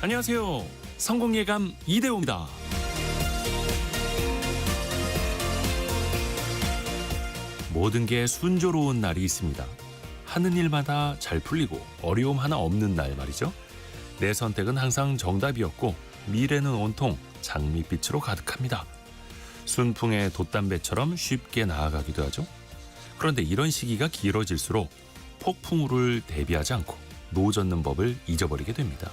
안녕하세요. 성공예감 이대호입니다. 모든 게 순조로운 날이 있습니다. 하는 일마다 잘 풀리고 어려움 하나 없는 날 말이죠. 내 선택은 항상 정답이었고 미래는 온통 장밋빛으로 가득합니다. 순풍의 돛담배처럼 쉽게 나아가기도 하죠. 그런데 이런 시기가 길어질수록 폭풍우를 대비하지 않고 노젓는 법을 잊어버리게 됩니다.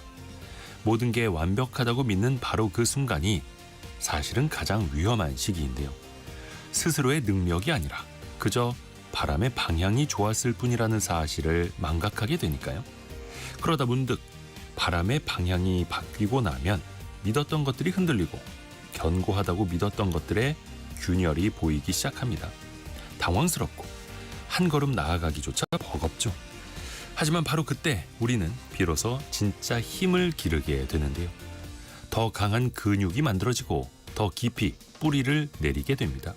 모든 게 완벽하다고 믿는 바로 그 순간이 사실은 가장 위험한 시기인데요. 스스로의 능력이 아니라 그저 바람의 방향이 좋았을 뿐이라는 사실을 망각하게 되니까요. 그러다 문득 바람의 방향이 바뀌고 나면 믿었던 것들이 흔들리고 견고하다고 믿었던 것들의 균열이 보이기 시작합니다. 당황스럽고 한 걸음 나아가기조차 버겁죠. 하지만 바로 그때 우리는 비로소 진짜 힘을 기르게 되는데요. 더 강한 근육이 만들어지고 더 깊이 뿌리를 내리게 됩니다.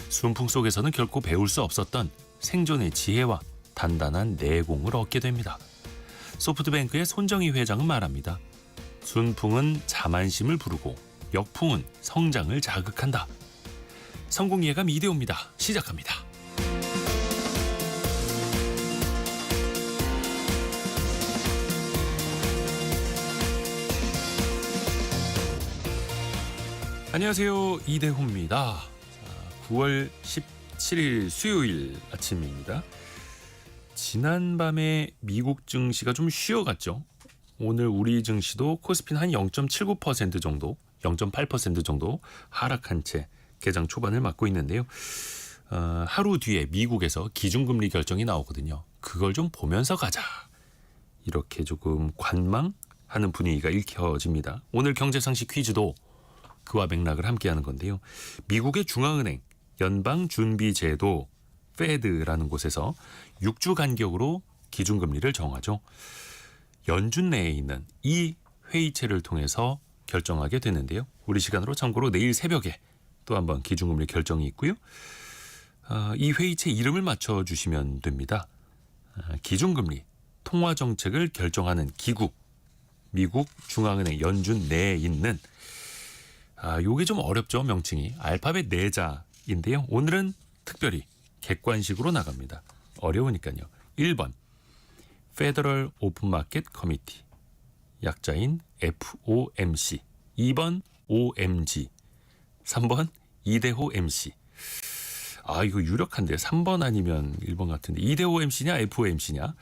순풍 속에서는 결코 배울 수 없었던 생존의 지혜와 단단한 내공을 얻게 됩니다. 소프트뱅크의 손정희 회장은 말합니다. 순풍은 자만심을 부르고 역풍은 성장을 자극한다. 성공예감 이대호입니다. 시작합니다. 안녕하세요. 이대호입니다. 9월 17일 수요일 아침입니다. 지난밤에 미국 증시가 좀 쉬어갔죠. 오늘 우리 증시도 코스피는 한 0.79% 정도, 0.8% 정도 하락한 채 개장 초반을 맞고 있는데요. 하루 뒤에 미국에서 기준금리 결정이 나오거든요. 그걸 좀 보면서 가자. 이렇게 조금 관망하는 분위기가 읽혀집니다. 오늘 경제상식 퀴즈도 그와 맥락을 함께하는 건데요. 미국의 중앙은행 연방준비제도 페드라는 곳에서 6주 간격으로 기준금리를 정하죠. 연준 내에 있는 이 회의체를 통해서 결정하게 되는데요. 우리 시간으로 참고로 내일 새벽에 또 한번 기준금리 결정이 있고요. 이 회의체 이름을 맞춰주시면 됩니다. 기준금리, 통화정책을 결정하는 기구, 미국 중앙은행 연준 내에 있는 요게 좀 어렵죠. 명칭이 알파벳 4자인데요. 오늘은 특별히 객관식으로 나갑니다. 어려우니까요. 1번 Federal Open Market Committee, 약자인 FOMC. 2번 OMG, 3번 이대호 MC. 이거 유력한데 3번 아니면 1번 같은데 이대호 MC냐 FOMC냐.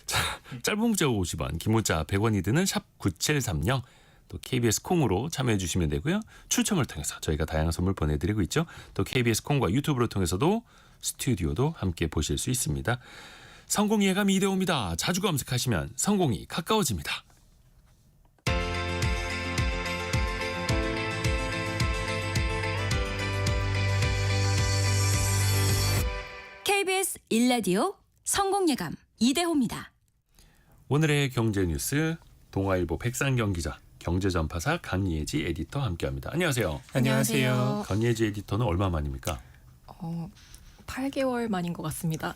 자, 짧은 문자 50원, 긴 문자 100원이 드는 샵 9730, 또 KBS 콩으로 참여해 주시면 되고요. 추첨을 통해서 저희가 다양한 선물 보내드리고 있죠. 또 KBS 콩과 유튜브를 통해서도 스튜디오도 함께 보실 수 있습니다. 성공예감 이대호입니다. 자주 검색하시면 성공이 가까워집니다. KBS 1라디오 성공예감 이대호입니다. 오늘의 경제뉴스 동아일보 백상경 기자, 경제전파사 강예지 에디터 함께합니다. 안녕하세요. 안녕하세요. 강예지 에디터는 얼마 만입니까? 8개월 만인 것 같습니다.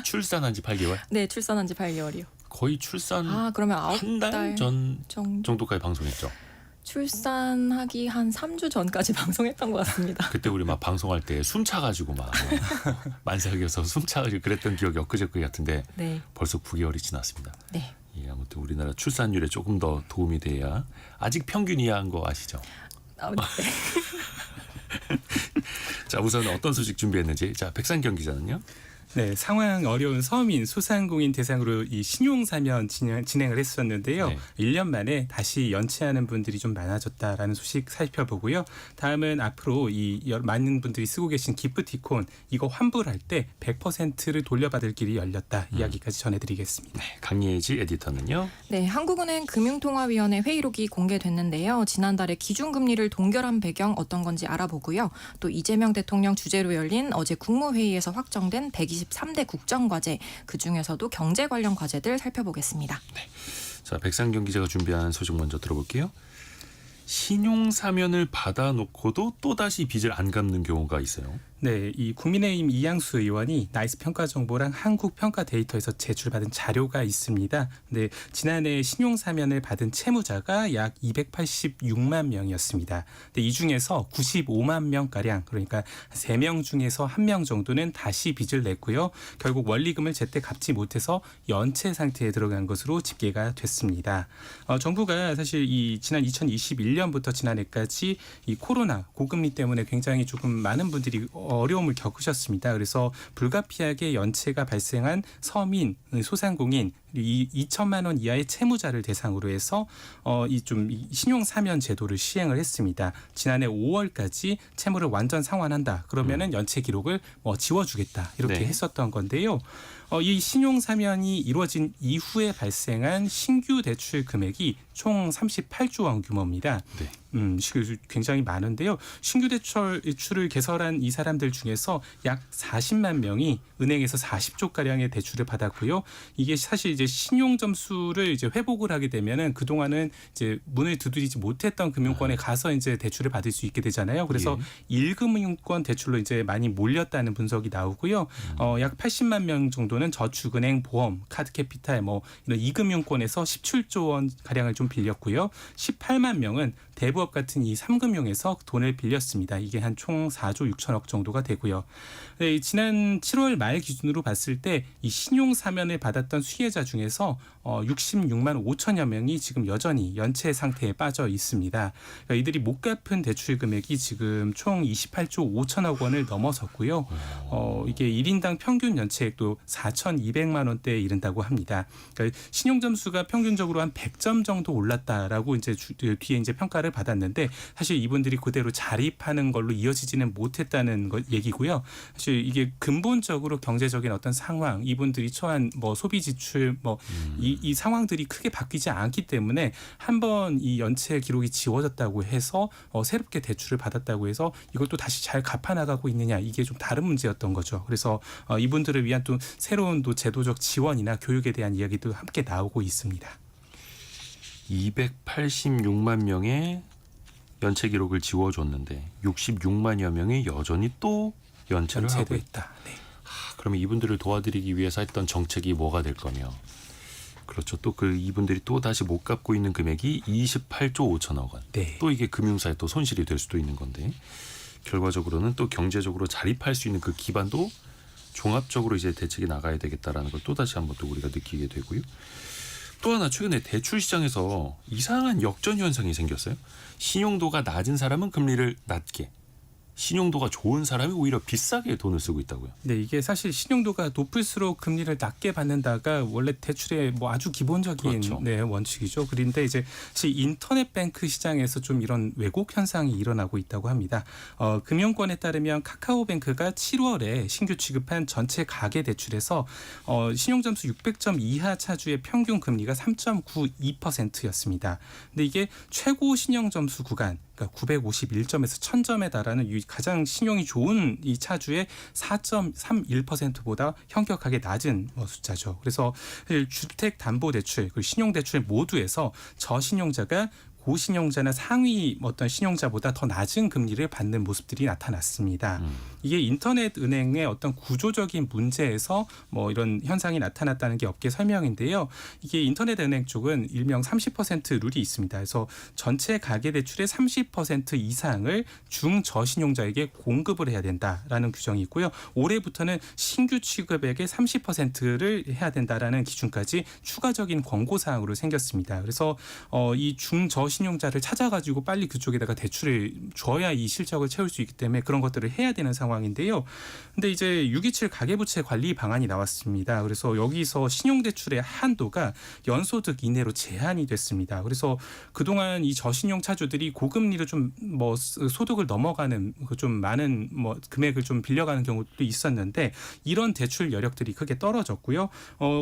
출산한 지 8개월? 네, 출산한 지 8개월이요. 거의 출산 그러면 한 달 전 정도까지 방송했죠. 출산하기 한 3주 전까지 방송했던 것 같습니다. 그때 우리 막 방송할 때 숨 차가지고 막 만삭여서 숨 차가지고 그랬던 기억이 엊그저께 같은데 네. 벌써 9개월이 지났습니다. 네. 예, 아무튼 우리나라 출산율에 조금 더 도움이 돼야, 아직 평균 이하인 거 아시죠? 네. 자, 우선 어떤 소식 준비했는지. 자, 백상경 기자는요? 네, 상황 어려운 서민, 소상공인 대상으로 이 신용사면 진행을 했었는데요. 네. 1년 만에 다시 연체하는 분들이 좀 많아졌다라는 소식 살펴보고요. 다음은 앞으로 많은 분들이 쓰고 계신 기프티콘, 이거 환불할 때 100%를 돌려받을 길이 열렸다. 이야기까지 전해드리겠습니다. 네, 강예지 에디터는요? 네, 한국은행 금융통화위원회 회의록이 공개됐는데요. 지난달에 기준금리를 동결한 배경 어떤 건지 알아보고요. 또 이재명 대통령 주재로 열린 어제 국무회의에서 확정된 123대 국정과제, 그중에서도 경제 관련 과제들 살펴보겠습니다. 네. 자, 백상경 기자가 준비한 소식 먼저 들어볼게요. 신용사면을 받아놓고도 또다시 빚을 안 갚는 경우가 있어요. 네, 이 국민의힘 이양수 의원이 나이스 평가 정보랑 한국 평가 데이터에서 제출받은 자료가 있습니다. 네, 지난해 신용 사면을 받은 채무자가 약 286만 명이었습니다. 근데 이 중에서 95만 명 가량, 그러니까 3명 중에서 1명 정도는 다시 빚을 냈고요. 결국 원리금을 제때 갚지 못해서 연체 상태에 들어간 것으로 집계가 됐습니다. 정부가 사실 이 지난 2021년부터 지난해까지 이 코로나 고금리 때문에 굉장히 조금 많은 분들이 어려움을 겪으셨습니다. 그래서 불가피하게 연체가 발생한 서민, 소상공인, 2천만 원 이하의 채무자를 대상으로 해서 이 신용 사면 제도를 시행을 했습니다. 지난해 5월까지 채무를 완전 상환한다. 그러면은 연체 기록을 지워주겠다. 이렇게 네. 했었던 건데요. 이 신용 사면이 이루어진 이후에 발생한 신규 대출 금액이 총 38조 원 규모입니다. 네. 굉장히 많은데요. 신규 대출을 개설한 이 사람들 중에서 약 40만 명이 은행에서 40조 가량의 대출을 받았고요. 이게 사실 이제 신용 점수를 이제 회복을 하게 되면은 그 동안은 이제 문을 두드리지 못했던 금융권에 가서 이제 대출을 받을 수 있게 되잖아요. 그래서 1금융권 대출로 이제 많이 몰렸다는 분석이 나오고요. 약 80만 명 정도는 저축은행, 보험, 카드캐피탈 이런 2금융권에서 17조 원 가량을 좀 빌렸고요. 18만 명은 대부업 같은 이 3금융에서 돈을 빌렸습니다. 이게 한 총 4조 6천억 정도가 되고요. 네, 지난 7월 말 기준으로 봤을 때 이 신용 사면을 받았던 수혜자 중에서 66만 5천여 명이 지금 여전히 연체 상태에 빠져 있습니다. 그러니까 이들이 못 갚은 대출 금액이 지금 총 28조 5천억 원을 넘어섰고요. 이게 1인당 평균 연체액도 4,200만 원대에 이른다고 합니다. 그러니까 신용 점수가 평균적으로 한 100점 정도 올랐다라고 이제 뒤에 이제 평가를 받았는데 사실 이분들이 그대로 자립하는 걸로 이어지지는 못했다는 얘기고요. 사실 이게 근본적으로 경제적인 어떤 상황, 이분들이 처한 소비 지출 이 상황들이 크게 바뀌지 않기 때문에 한번 이 연체 기록이 지워졌다고 해서 새롭게 대출을 받았다고 해서 이걸 또 다시 잘 갚아나가고 있느냐, 이게 좀 다른 문제였던 거죠. 그래서 이분들을 위한 또 새로운 또 제도적 지원이나 교육에 대한 이야기도 함께 나오고 있습니다. 286만 명의 연체 기록을 지워줬는데 66만여 명이 여전히 또 연체를 하고 있다. 네. 그러면 이분들을 도와드리기 위해서 했던 정책이 뭐가 될 거며, 그렇죠. 또 이분들이 또 다시 못 갚고 있는 금액이 28조 5천억 원. 네. 또 이게 금융사에 또 손실이 될 수도 있는 건데, 결과적으로는 또 경제적으로 자립할 수 있는 그 기반도 종합적으로 이제 대책이 나가야 되겠다라는 걸 또 다시 한번 또 우리가 느끼게 되고요. 또 하나 최근에 대출 시장에서 이상한 역전 현상이 생겼어요. 신용도가 낮은 사람은 금리를 낮게, 신용도가 좋은 사람이 오히려 비싸게 돈을 쓰고 있다고요. 네, 이게 사실 신용도가 높을수록 금리를 낮게 받는다가 원래 대출의 아주 기본적인 그렇죠. 원칙이죠. 그런데 이제 사실 인터넷 뱅크 시장에서 좀 이런 왜곡 현상이 일어나고 있다고 합니다. 금융권에 따르면 카카오뱅크가 7월에 신규 취급한 전체 가계 대출에서 신용점수 600점 이하 차주의 평균 금리가 3.92%였습니다. 근데 이게 최고 신용점수 구간, 951점에서 1000점에 달하는 가장 신용이 좋은 이 차주의 4.31%보다 현격하게 낮은 숫자죠. 그래서 주택담보대출, 그리고 신용대출 모두에서 저신용자가 고신용자나 상위 어떤 신용자보다 더 낮은 금리를 받는 모습들이 나타났습니다. 이게 인터넷 은행의 어떤 구조적인 문제에서 이런 현상이 나타났다는 게 업계 설명인데요. 이게 인터넷 은행 쪽은 일명 30% 룰이 있습니다. 그래서 전체 가계대출의 30% 이상을 중저신용자에게 공급을 해야 된다라는 규정이 있고요. 올해부터는 신규 취급액의 30%를 해야 된다라는 기준까지 추가적인 권고사항으로 생겼습니다. 그래서 이 중저신용자를 찾아가지고 빨리 그쪽에다가 대출을 줘야 이 실적을 채울 수 있기 때문에 그런 것들을 해야 되는 상황인데요. 근데 이제 627 가계부채 관리 방안이 나왔습니다. 그래서 여기서 신용대출의 한도가 연소득 이내로 제한이 됐습니다. 그래서 그동안 이 저신용 차주들이 고금리로 좀 소득을 넘어가는 좀 많은 금액을 좀 빌려가는 경우도 있었는데 이런 대출 여력들이 크게 떨어졌고요.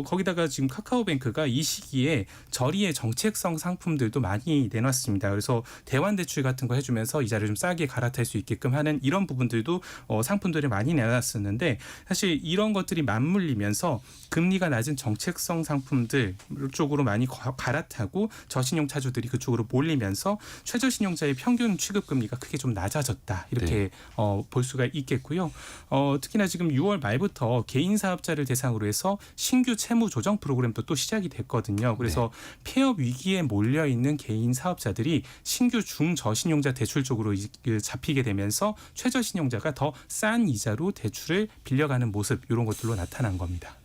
거기다가 지금 카카오뱅크가 이 시기에 저리의 정책성 상품들도 많이 내놨습니다. 그래서 대환대출 같은 거 해주면서 이자를 좀 싸게 갈아탈 수 있게끔 하는 이런 부분들도 상품들을 많이 내놨었는데 사실 이런 것들이 맞물리면서 금리가 낮은 정책성 상품들 쪽으로 많이 갈아타고 저신용 차주들이 그쪽으로 몰리면서 최저신용자의 평균 취급금리가 크게 좀 낮아졌다 이렇게 볼 수가 있겠고요. 특히나 지금 6월 말부터 개인 사업자를 대상으로 해서 신규 채무 조정 프로그램도 또 시작이 됐거든요. 그래서 폐업 위기에 몰려 있는 개인 사업자들이 신규 중저신용자 대출 쪽으로 잡히게 되면서 최저신용자가 더 싼 이자로 대출을 빌려가는 모습 이런 것들로 나타난 겁니다.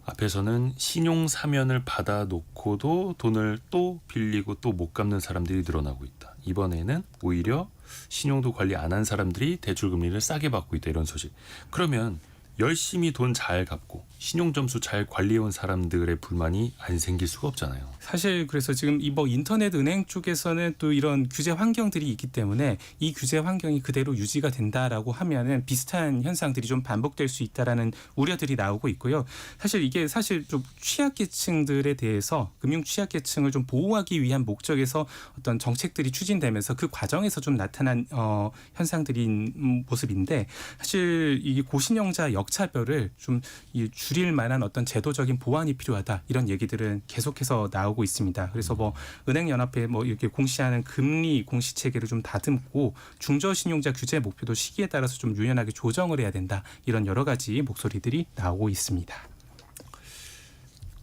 앞에서는 신용 사면을 받아놓고도 돈을 또 빌리고 또 못 갚는 사람들이 늘어나고 있다. 이번에는 오히려 신용도 관리 안 한 사람들이 대출 금리를 싸게 받고 있다. 이런 소식. 그러면 열심히 돈 잘 갚고 신용 점수 잘 관리해온 사람들의 불만이 안 생길 수가 없잖아요. 사실 그래서 지금 이 인터넷 은행 쪽에서는 또 이런 규제 환경들이 있기 때문에 이 규제 환경이 그대로 유지가 된다라고 하면은 비슷한 현상들이 좀 반복될 수 있다라는 우려들이 나오고 있고요. 사실 이게 좀 취약계층들에 대해서 금융 취약계층을 좀 보호하기 위한 목적에서 어떤 정책들이 추진되면서 그 과정에서 좀 나타난 현상들인 모습인데 사실 이 고신용자 역차별을 좀 줄일 만한 어떤 제도적인 보완이 필요하다 이런 얘기들은 계속해서 나오고 있습니다. 그래서 은행연합회 이렇게 공시하는 금리 공시 체계를 좀 다듬고 중저신용자 규제 목표도 시기에 따라서 좀 유연하게 조정을 해야 된다 이런 여러 가지 목소리들이 나오고 있습니다.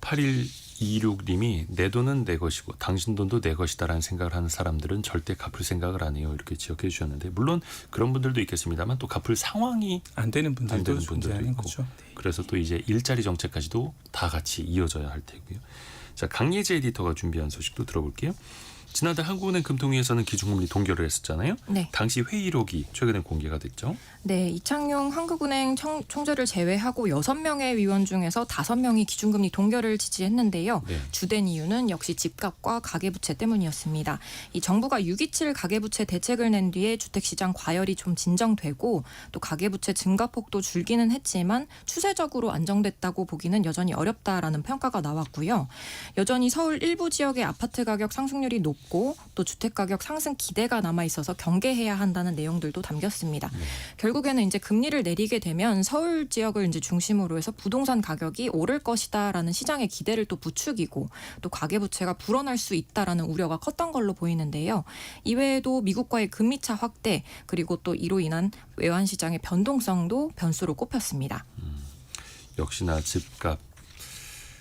8126님이 내 돈은 내 것이고 당신 돈도 내 것이다라는 생각을 하는 사람들은 절대 갚을 생각을 안 해요. 이렇게 지적해 주셨는데 물론 그런 분들도 있겠습니다만 또 갚을 상황이 안 되는 분들도 안 되는 분들도 존재하는 있고 거죠. 그래서 또 이제 일자리 정책까지도 다 같이 이어져야 할 테고요. 자, 강예재 에디터가 준비한 소식도 들어볼게요. 지난달 한국은행 금통위에서는 기준금리 동결을 했었잖아요. 네. 당시 회의록이 최근에 공개가 됐죠. 네, 이창용 한국은행 총재를 제외하고 6명의 위원 중에서 5명이 기준금리 동결을 지지했는데요. 네. 주된 이유는 역시 집값과 가계부채 때문이었습니다. 이 정부가 6.27 가계부채 대책을 낸 뒤에 주택시장 과열이 좀 진정되고 또 가계부채 증가폭도 줄기는 했지만 추세적으로 안정됐다고 보기는 여전히 어렵다라는 평가가 나왔고요. 여전히 서울 일부 지역의 아파트 가격 상승률이 높고 또 주택가격 상승 기대가 남아있어서 경계해야 한다는 내용들도 담겼습니다. 결국에는 이제 금리를 내리게 되면 서울 지역을 이제 중심으로 해서 부동산 가격이 오를 것이다라는 시장의 기대를 또 부추기고 또 가계부채가 불어날 수 있다라는 우려가 컸던 걸로 보이는데요. 이외에도 미국과의 금리차 확대 그리고 또 이로 인한 외환 시장의 변동성도 변수로 꼽혔습니다. 역시나 집값.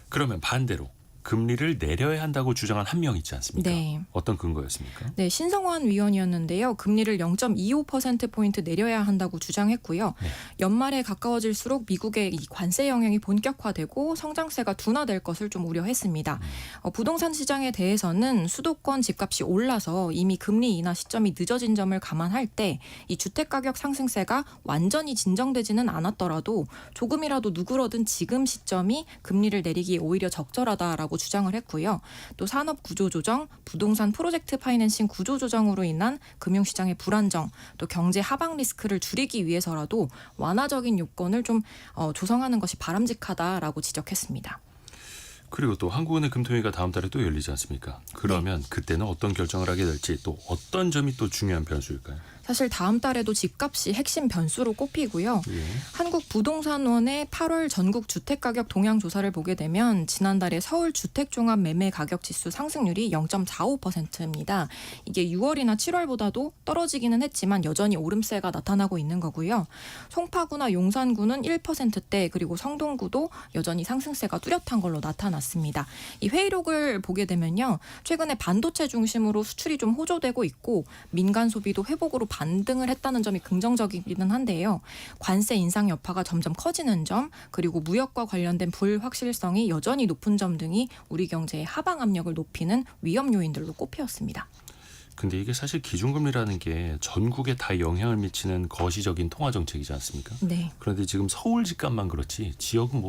그러면 반대로 금리를 내려야 한다고 주장한 한 명 있지 않습니까? 네. 어떤 근거였습니까? 네, 신성환 위원이었는데요. 금리를 0.25%포인트 내려야 한다고 주장했고요. 네. 연말에 가까워질수록 미국의 이 관세 영향이 본격화되고 성장세가 둔화될 것을 좀 우려했습니다. 부동산 시장에 대해서는 수도권 집값이 올라서 이미 금리 인하 시점이 늦어진 점을 감안할 때 이 주택가격 상승세가 완전히 진정되지는 않았더라도 조금이라도 누그러든 지금 시점이 금리를 내리기에 오히려 적절하다라고 주장을 했고요. 또 산업 구조 조정, 부동산 프로젝트 파이낸싱 구조 조정으로 인한 금융시장의 불안정, 또 경제 하방 리스크를 줄이기 위해서라도 완화적인 요건을 좀 조성하는 것이 바람직하다라고 지적했습니다. 그리고 또 한국은행 금통위가 다음 달에 또 열리지 않습니까? 그러면 그때는 어떤 결정을 하게 될지 또 어떤 점이 또 중요한 변수일까요? 사실 다음 달에도 집값이 핵심 변수로 꼽히고요. 예. 한국부동산원의 8월 전국 주택가격 동향 조사를 보게 되면 지난달에 서울 주택종합 매매 가격 지수 상승률이 0.45%입니다. 이게 6월이나 7월보다도 떨어지기는 했지만 여전히 오름세가 나타나고 있는 거고요. 송파구나 용산구는 1%대 그리고 성동구도 여전히 상승세가 뚜렷한 걸로 나타났습니다. 이 회의록을 보게 되면요. 최근에 반도체 중심으로 수출이 좀 호조되고 있고 민간 소비도 회복으로 반등을 했다는 점이 긍정적이기는 한데요. 관세 인상 여파가 점점 커지는 점 그리고 무역과 관련된 불확실성이 여전히 높은 점 등이 우리 경제의 하방 압력을 높이는 위험 요인들로 꼽혔습니다. 근데 이게 사실 기준금리라는 게 전국에 다 영향을 미치는 거시적인 통화 정책이지 않습니까? 네. 그런데 지금 서울 집값만 그렇지 지역은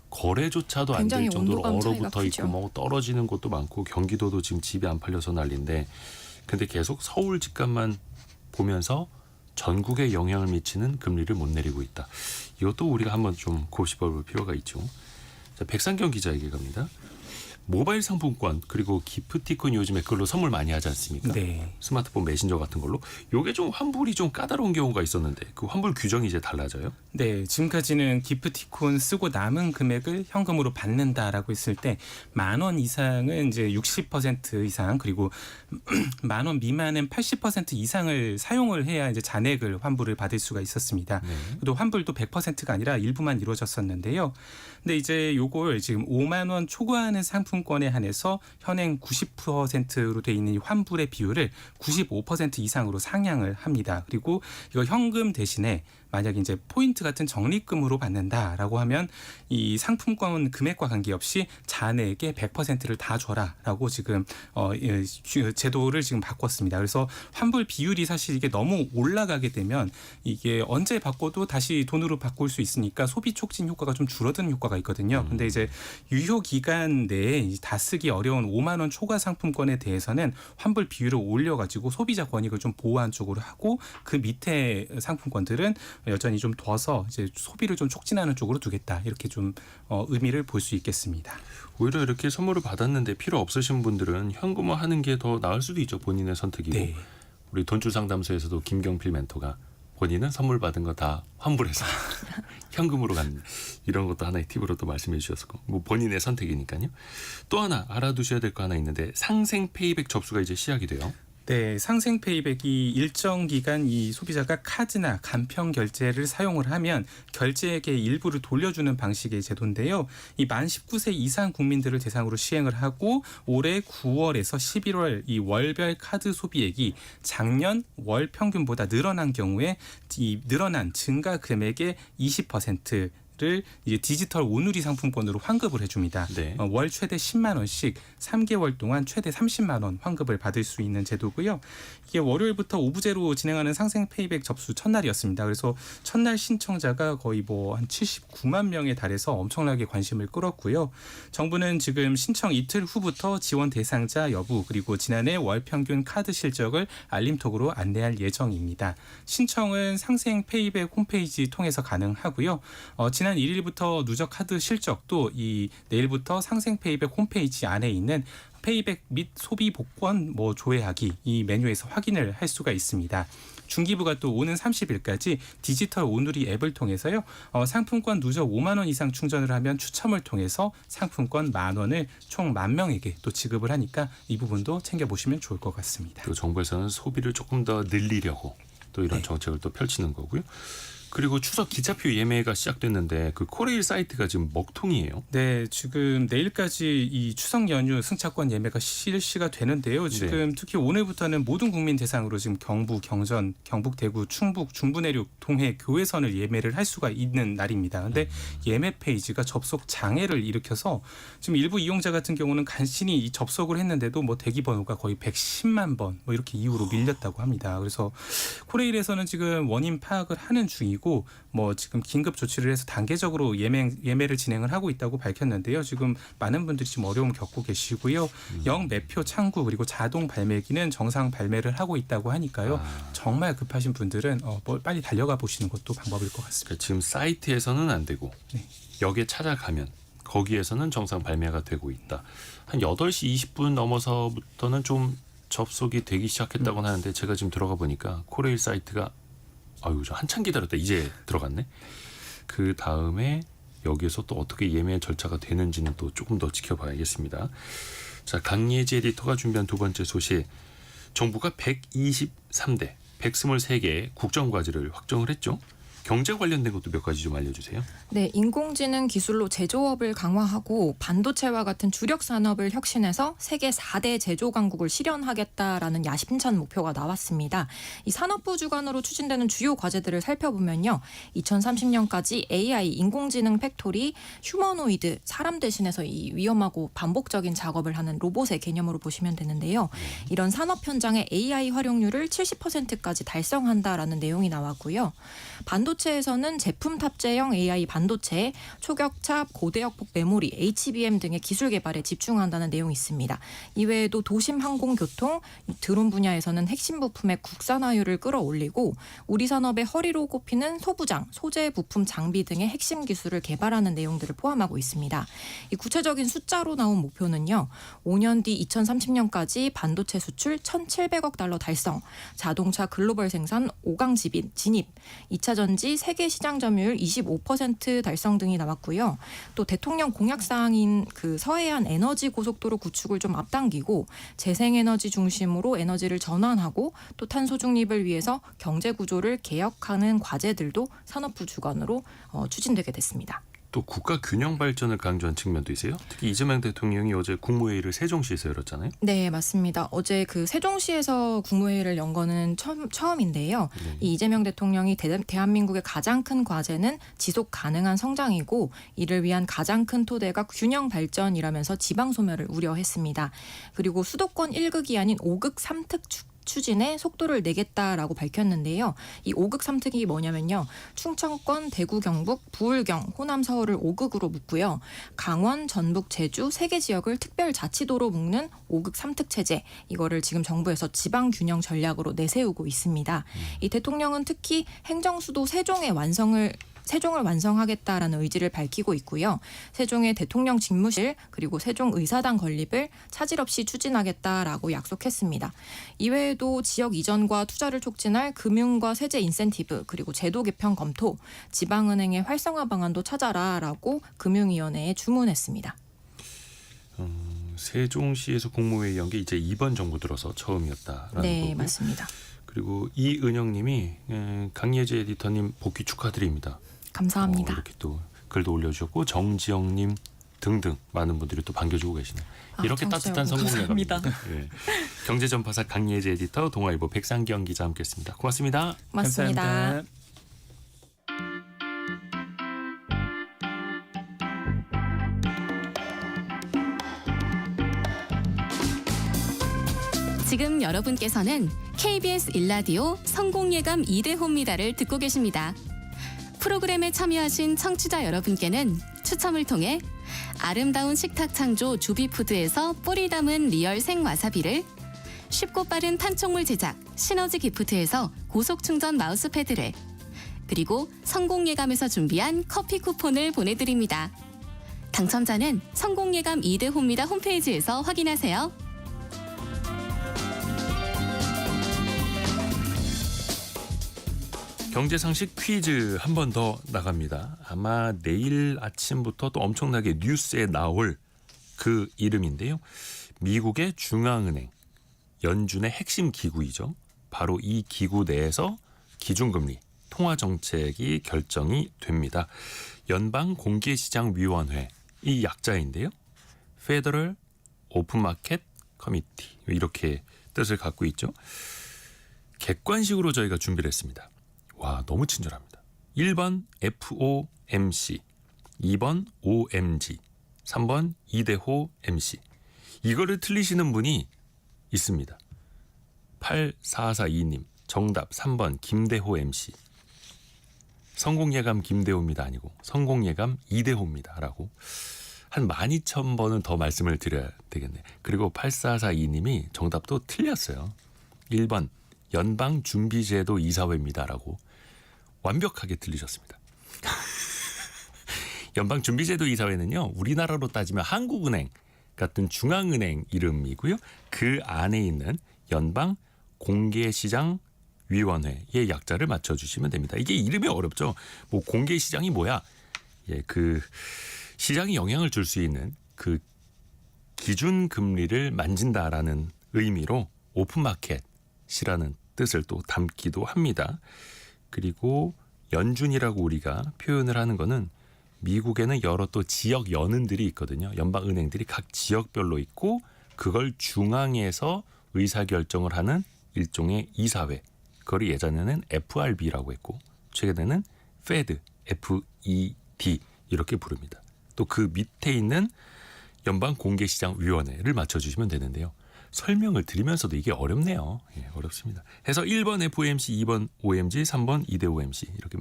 거래조차도 안 굉장히 될 정도로 온도감 차이가 얼어붙어 크죠. 있고 떨어지는 곳도 많고 경기도도 지금 집이 안 팔려서 난리인데 근데 계속 서울 집값만 보면서 전국에 영향을 미치는 금리를 못 내리고 있다. 이것도 우리가 한번 좀 곱씹어볼 필요가 있죠. 자, 백상경 기자에게 갑니다. 모바일 상품권 그리고 기프티콘 요즘에 그걸로 선물 많이 하지 않습니까? 네. 스마트폰 메신저 같은 걸로. 요게 좀 환불이 좀 까다로운 경우가 있었는데 그 환불 규정이 이제 달라져요? 네, 지금까지는 기프티콘 쓰고 남은 금액을 현금으로 받는다라고 했을 때 10,000원 이상은 이제 60% 이상 그리고 10,000원 미만은 80% 이상을 사용을 해야 이제 잔액을 환불을 받을 수가 있었습니다. 네. 또 환불도 100%가 아니라 일부만 이루어졌었는데요. 근데 이제 요걸 지금 5만 원 초과하는 상품권에 한해서 현행 90%로 돼 있는 이 환불의 비율을 95% 이상으로 상향을 합니다. 그리고 이거 현금 대신에 만약에 이제 포인트 같은 적립금으로 받는다라고 하면 이 상품권 금액과 관계없이 잔액의 100%를 다 줘라라고 지금 제도를 지금 바꿨습니다. 그래서 환불 비율이 사실 이게 너무 올라가게 되면 이게 언제 바꿔도 다시 돈으로 바꿀 수 있으니까 소비 촉진 효과가 좀 줄어드는 효과가 있거든요. 근데 이제 유효 기간 내에 다 쓰기 어려운 5만 원 초과 상품권에 대해서는 환불 비율을 올려가지고 소비자 권익을 좀 보호한 쪽으로 하고 그 밑에 상품권들은 여전히 좀 둬서 이제 소비를 좀 촉진하는 쪽으로 두겠다 이렇게 좀 의미를 볼 수 있겠습니다. 오히려 이렇게 선물을 받았는데 필요 없으신 분들은 현금화하는 게 더 나을 수도 있죠. 본인의 선택이고. 네. 우리 돈줄 상담소에서도 김경필 멘토가 본인은 선물 받은 거 다 환불해서 현금으로 갖는 이런 것도 하나의 팁으로 또 말씀해 주셨고 뭐 본인의 선택이니까요. 또 하나 알아두셔야 될 거 하나 있는데 상생 페이백 접수가 이제 시작이 돼요. 네, 상생 페이백이 일정 기간 이 소비자가 카드나 간편 결제를 사용을 하면 결제액의 일부를 돌려주는 방식의 제도인데요. 이 만 19세 이상 국민들을 대상으로 시행을 하고 올해 9월에서 11월 이 월별 카드 소비액이 작년 월 평균보다 늘어난 경우에 이 늘어난 증가 금액의 20%를 이제 디지털 오누리 상품권으로 환급을 해줍니다. 네. 월 최대 10만 원씩 3개월 동안 최대 30만 원 환급을 받을 수 있는 제도고요. 이게 월요일부터 오부제로 진행하는 상생 페이백 접수 첫날이었습니다. 그래서 첫날 신청자가 거의 뭐 한 79만 명에 달해서 엄청나게 관심을 끌었고요. 정부는 지금 신청 이틀 후부터 지원 대상자 여부 그리고 지난해 월 평균 카드 실적을 알림톡으로 안내할 예정입니다. 신청은 상생 페이백 홈페이지 통해서 가능하고요. 지난 1일부터 누적 카드 실적도 이 내일부터 상생 페이백 홈페이지 안에 있는 페이백 및 소비 복권 조회하기 이 메뉴에서 확인을 할 수가 있습니다. 중기부가 또 오는 30일까지 디지털 오누리 앱을 통해서요. 상품권 누적 5만 원 이상 충전을 하면 추첨을 통해서 상품권 10,000원을 총 10,000명에게 또 지급을 하니까 이 부분도 챙겨보시면 좋을 것 같습니다. 또 정부에서는 소비를 조금 더 늘리려고 또 이런 네. 정책을 또 펼치는 거고요. 그리고 추석 기차표 예매가 시작됐는데 그 코레일 사이트가 지금 먹통이에요. 네, 지금 내일까지 이 추석 연휴 승차권 예매가 실시가 되는데요. 지금 특히 오늘부터는 모든 국민 대상으로 지금 경부, 경전, 경북, 대구, 충북, 중부내륙, 동해, 교외선을 예매를 할 수가 있는 날입니다. 근데 예매 페이지가 접속 장애를 일으켜서 지금 일부 이용자 같은 경우는 간신히 이 접속을 했는데도 대기 번호가 거의 110만 번 이렇게 이후로 밀렸다고 합니다. 그래서 코레일에서는 지금 원인 파악을 하는 중이고 지금 긴급 조치를 해서 단계적으로 예매를 진행을 하고 있다고 밝혔는데요. 지금 많은 분들이 지금 어려움 겪고 계시고요. 영매표 창구 그리고 자동 발매기는 정상 발매를 하고 있다고 하니까요. 정말 급하신 분들은 빨리 달려가 보시는 것도 방법일 것 같습니다. 그러니까 지금 사이트에서는 안 되고 네. 역에 찾아가면 거기에서는 정상 발매가 되고 있다. 한 8시 20분 넘어서부터는 좀 접속이 되기 시작했다고 하는데 제가 지금 들어가 보니까 코레일 사이트가 저 한참 기다렸다 이제 들어갔네. 그 다음에 여기에서 또 어떻게 예매 절차가 되는지는 또 조금 더 지켜봐야겠습니다. 자, 강예지 에디터가 준비한 두 번째 소식. 정부가 123대 123개의 국정과제를 확정을 했죠. 경제 관련된 것도 몇 가지 좀 알려주세요. 네, 인공지능 기술로 제조업을 강화하고 반도체와 같은 주력 산업을 혁신해서 세계 4대 제조 강국을 실현하겠다라는 야심찬 목표가 나왔습니다. 이 산업부 주관으로 추진되는 주요 과제들을 살펴보면요. 2030년까지 AI 인공지능 팩토리, 휴머노이드 사람 대신해서 이 위험하고 반복적인 작업을 하는 로봇의 개념으로 보시면 되는데요. 이런 산업 현장의 AI 활용률을 70%까지 달성한다라는 내용이 나왔고요. 반도체 반도체에서는 제품 탑재형 AI 반도체, 초격차 고대역폭 메모리, HBM 등의 기술 개발에 집중한다는 내용이 있습니다. 이외에도 도심 항공교통, 드론 분야에서는 핵심 부품의 국산화율을 끌어올리고 우리 산업의 허리로 꼽히는 소부장, 소재 부품 장비 등의 핵심 기술을 개발하는 내용들을 포함하고 있습니다. 이 구체적인 숫자로 나온 목표는요. 5년 뒤 2030년까지 반도체 수출 1,700억 달러 달성, 자동차 글로벌 생산 5강 진입, 2차 전지 세계 시장 점유율 25% 달성 등이 나왔고요. 또 대통령 공약 사항인 그 서해안 에너지 고속도로 구축을 좀 앞당기고 재생에너지 중심으로 에너지를 전환하고 또 탄소 중립을 위해서 경제 구조를 개혁하는 과제들도 산업부 주관으로 추진되게 됐습니다. 또 국가 균형 발전을 강조한 측면도 있어요. 특히 이재명 대통령이 어제 국무회의를 세종시에서 열었잖아요. 네, 맞습니다. 어제 그 세종시에서 국무회의를 연 거는 처음인데요. 이 이재명 대통령이 대한민국의 가장 큰 과제는 지속 가능한 성장이고 이를 위한 가장 큰 토대가 균형 발전이라면서 지방 소멸을 우려했습니다. 그리고 수도권 1극이 아닌 5극 3특 추진에 속도를 내겠다라고 밝혔는데요. 이 5극 3특이 뭐냐면요. 충청권, 대구, 경북, 부울경, 호남, 서울을 5극으로 묶고요. 강원, 전북, 제주 3개 지역을 특별자치도로 묶는 5극 3특 체제. 이거를 지금 정부에서 지방 균형 전략으로 내세우고 있습니다. 이 대통령은 특히 행정수도 세종을 완성하겠다라는 의지를 밝히고 있고요. 세종의 대통령 집무실 그리고 세종의사당 건립을 차질 없이 추진하겠다라고 약속했습니다. 이외에도 지역 이전과 투자를 촉진할 금융과 세제 인센티브 그리고 제도 개편 검토, 지방은행의 활성화 방안도 찾아라라고 금융위원회에 주문했습니다. 세종시에서 국무회의 연 게 이제 이번 정부 들어서 처음이었다라는 네, 거고요. 맞습니다. 그리고 이은영님이 강예재 에디터님 복귀 축하드립니다. 감사합니다. 이렇게 또 글도 올려주셨고 정지영님 등등 많은 분들이 또 반겨주고 계시네요. 이렇게 따뜻한 성공예감입니다. 예. 경제전파사 강예재 에디터, 동아일보 백상경 기자 함께했습니다. 고맙습니다. 고맙습니다. 감사합니다. 지금 여러분께서는 KBS 일라디오 성공예감 2대호입니다를 듣고 계십니다. 프로그램에 참여하신 청취자 여러분께는 추첨을 통해 아름다운 식탁 창조 주비푸드에서 뿌리 담은 리얼 생와사비를, 쉽고 빠른 판촉물 제작 시너지 기프트에서 고속 충전 마우스패드를, 그리고 성공예감에서 준비한 커피 쿠폰을 보내드립니다. 당첨자는 성공예감 2대호입니다 홈페이지에서 확인하세요. 경제상식 퀴즈 한 번 더 나갑니다. 아마 내일 아침부터 또 엄청나게 뉴스에 나올 그 이름인데요. 미국의 중앙은행, 연준의 핵심 기구이죠. 바로 이 기구 내에서 기준금리, 통화정책이 결정이 됩니다. 연방공개시장위원회, 이 약자인데요. Federal Open Market Committee, 이렇게 뜻을 갖고 있죠. 객관식으로 저희가 준비를 했습니다. 와, 너무 친절합니다. 1번 FOMC, 2번 OMG, 3번 이대호 MC. 이거를 틀리시는 분이 있습니다. 8442님, 정답 3번 김대호 MC. 성공예감 김대호입니다 아니고 성공예감 이대호입니다 라고 한 12,000번은 더 말씀을 드려야 되겠네. 그리고 8442님이 정답도 틀렸어요. 1번 연방준비제도 이사회입니다라고 완벽하게 틀리셨습니다. 연방준비제도 이사회는요, 우리나라로 따지면 한국은행 같은 중앙은행 이름이고요. 그 안에 있는 연방공개시장위원회의 약자를 맞춰주시면 됩니다. 이게 이름이 어렵죠. 뭐 공개시장이 뭐야? 예, 그 시장이 영향을 줄 수 있는 그 기준금리를 만진다라는 의미로 오픈마켓이라는 뜻을 또 담기도 합니다. 그리고 연준이라고 우리가 표현을 하는 거는 미국에는 여러 또 지역 연은들이 있거든요. 연방은행들이 각 지역별로 있고 그걸 중앙에서 의사결정을 하는 일종의 이사회. 그걸 예전에는 FRB라고 했고 최근에는 FED, FED 이렇게 부릅니다. 또 그 밑에 있는 연방공개시장위원회를 맞춰주시면 되는데요. 설명을 드리면서도 이게 어렵네요. 예, 어렵습니다. 해서 1번 FOMC, 2번 OMG, 3번 이대호 MC 이렇게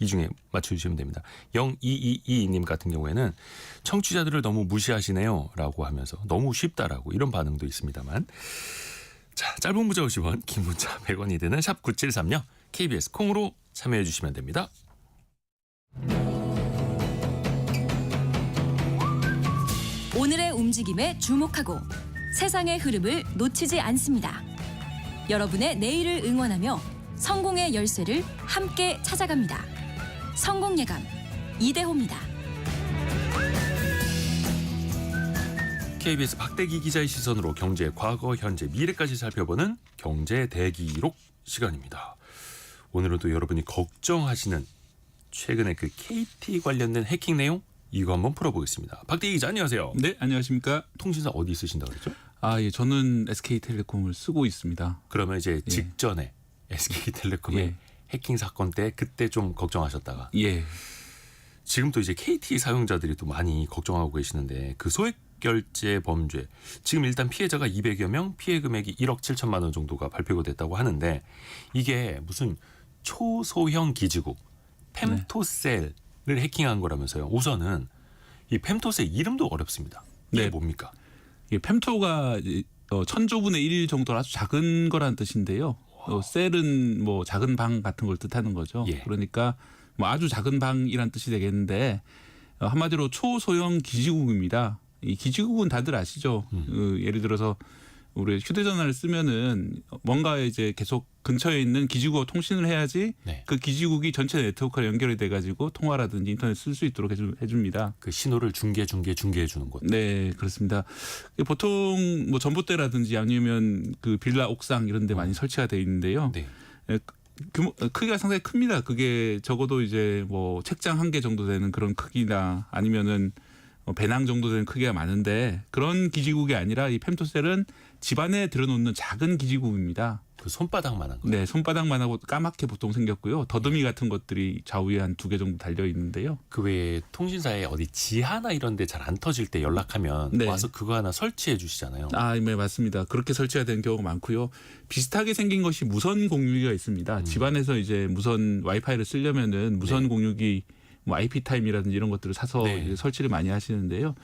이 중에 맞춰주시면 됩니다. 0222님 같은 경우에는 청취자들을 너무 무시하시네요 라고 하면서 너무 쉽다라고 이런 반응도 있습니다만, 자, 짧은 문자 50원, 긴 문자 100원이 되는 샵 9730 KBS 콩으로 참여해 주시면 됩니다. 오늘의 움직임에 주목하고 세상의 흐름을 놓치지 않습니다. 여러분의 내일을 응원하며 성공의 열쇠를 함께 찾아갑니다. 성공예감 이대호입니다. KBS 박대기 기자의 시선으로 경제의 과거, 현재, 미래까지 살펴보는 경제 대기록 시간입니다. 오늘은 또 여러분이 걱정하시는 최근에 그 KT 관련된 해킹 내용 이거 한번 풀어보겠습니다. 박대기 기자 안녕하세요. 네, 안녕하십니까. 통신사 어디 쓰신다고 그랬죠? 예, 저는 SK텔레콤을 쓰고 있습니다. 그러면 이제 예. 직전에 SK텔레콤의 예. 해킹 사건 때 그때 좀 걱정하셨다가 예, 지금 또 이제 KT 사용자들이 또 많이 걱정하고 계시는데 그 소액 결제 범죄 지금 일단 피해자가 200여 명, 피해 금액이 1억 7천만 원 정도가 발표가 됐다고 하는데 이게 무슨 초소형 기지국 펨토셀을 해킹한 거라면서요. 우선은 이 펨토셀 이름도 어렵습니다. 이게 네. 뭡니까? 이게 펨토가 천조분의 1 정도로 아주 작은 거란 뜻인데요. 셀은 뭐 작은 방 같은 걸 뜻하는 거죠. 예. 그러니까 뭐 아주 작은 방이란 뜻이 되겠는데 한마디로 초소형 기지국입니다. 이 기지국은 다들 아시죠. 예를 들어서 우리 휴대전화를 쓰면은 뭔가 이제 계속 근처에 있는 기지국과 통신을 해야지 네. 그 기지국이 전체 네트워크와 연결이 돼가지고 통화라든지 인터넷 쓸 수 있도록 해줍니다. 그 신호를 중계해 주는 곳. 네, 그렇습니다. 보통 뭐 전봇대라든지 아니면 그 빌라 옥상 이런 데 많이 설치가 돼 있는데요. 네. 크기가 상당히 큽니다. 그게 적어도 이제 뭐 책장 1개 정도 되는 그런 크기나 아니면은 배낭 정도 되는 크기가 많은데 그런 기지국이 아니라 이 펨토셀은 집안에 들여놓는 작은 기지국입니다. 그 손바닥만한 거. 네, 손바닥만 하고 까맣게 보통 생겼고요. 더듬이 같은 것들이 좌우에 한 2개 정도 달려 있는데요. 그 외에 통신사에 어디 지하나 이런 데 잘 안 터질 때 연락하면 네. 와서 그거 하나 설치해 주시잖아요. 네, 맞습니다. 그렇게 설치가 되는 경우가 많고요. 비슷하게 생긴 것이 무선 공유기가 있습니다. 집안에서 이제 무선 와이파이를 쓰려면은 무선 네. 공유기 뭐 IP 타임이라든지 이런 것들을 사서 네. 이제 설치를 많이 하시는데요.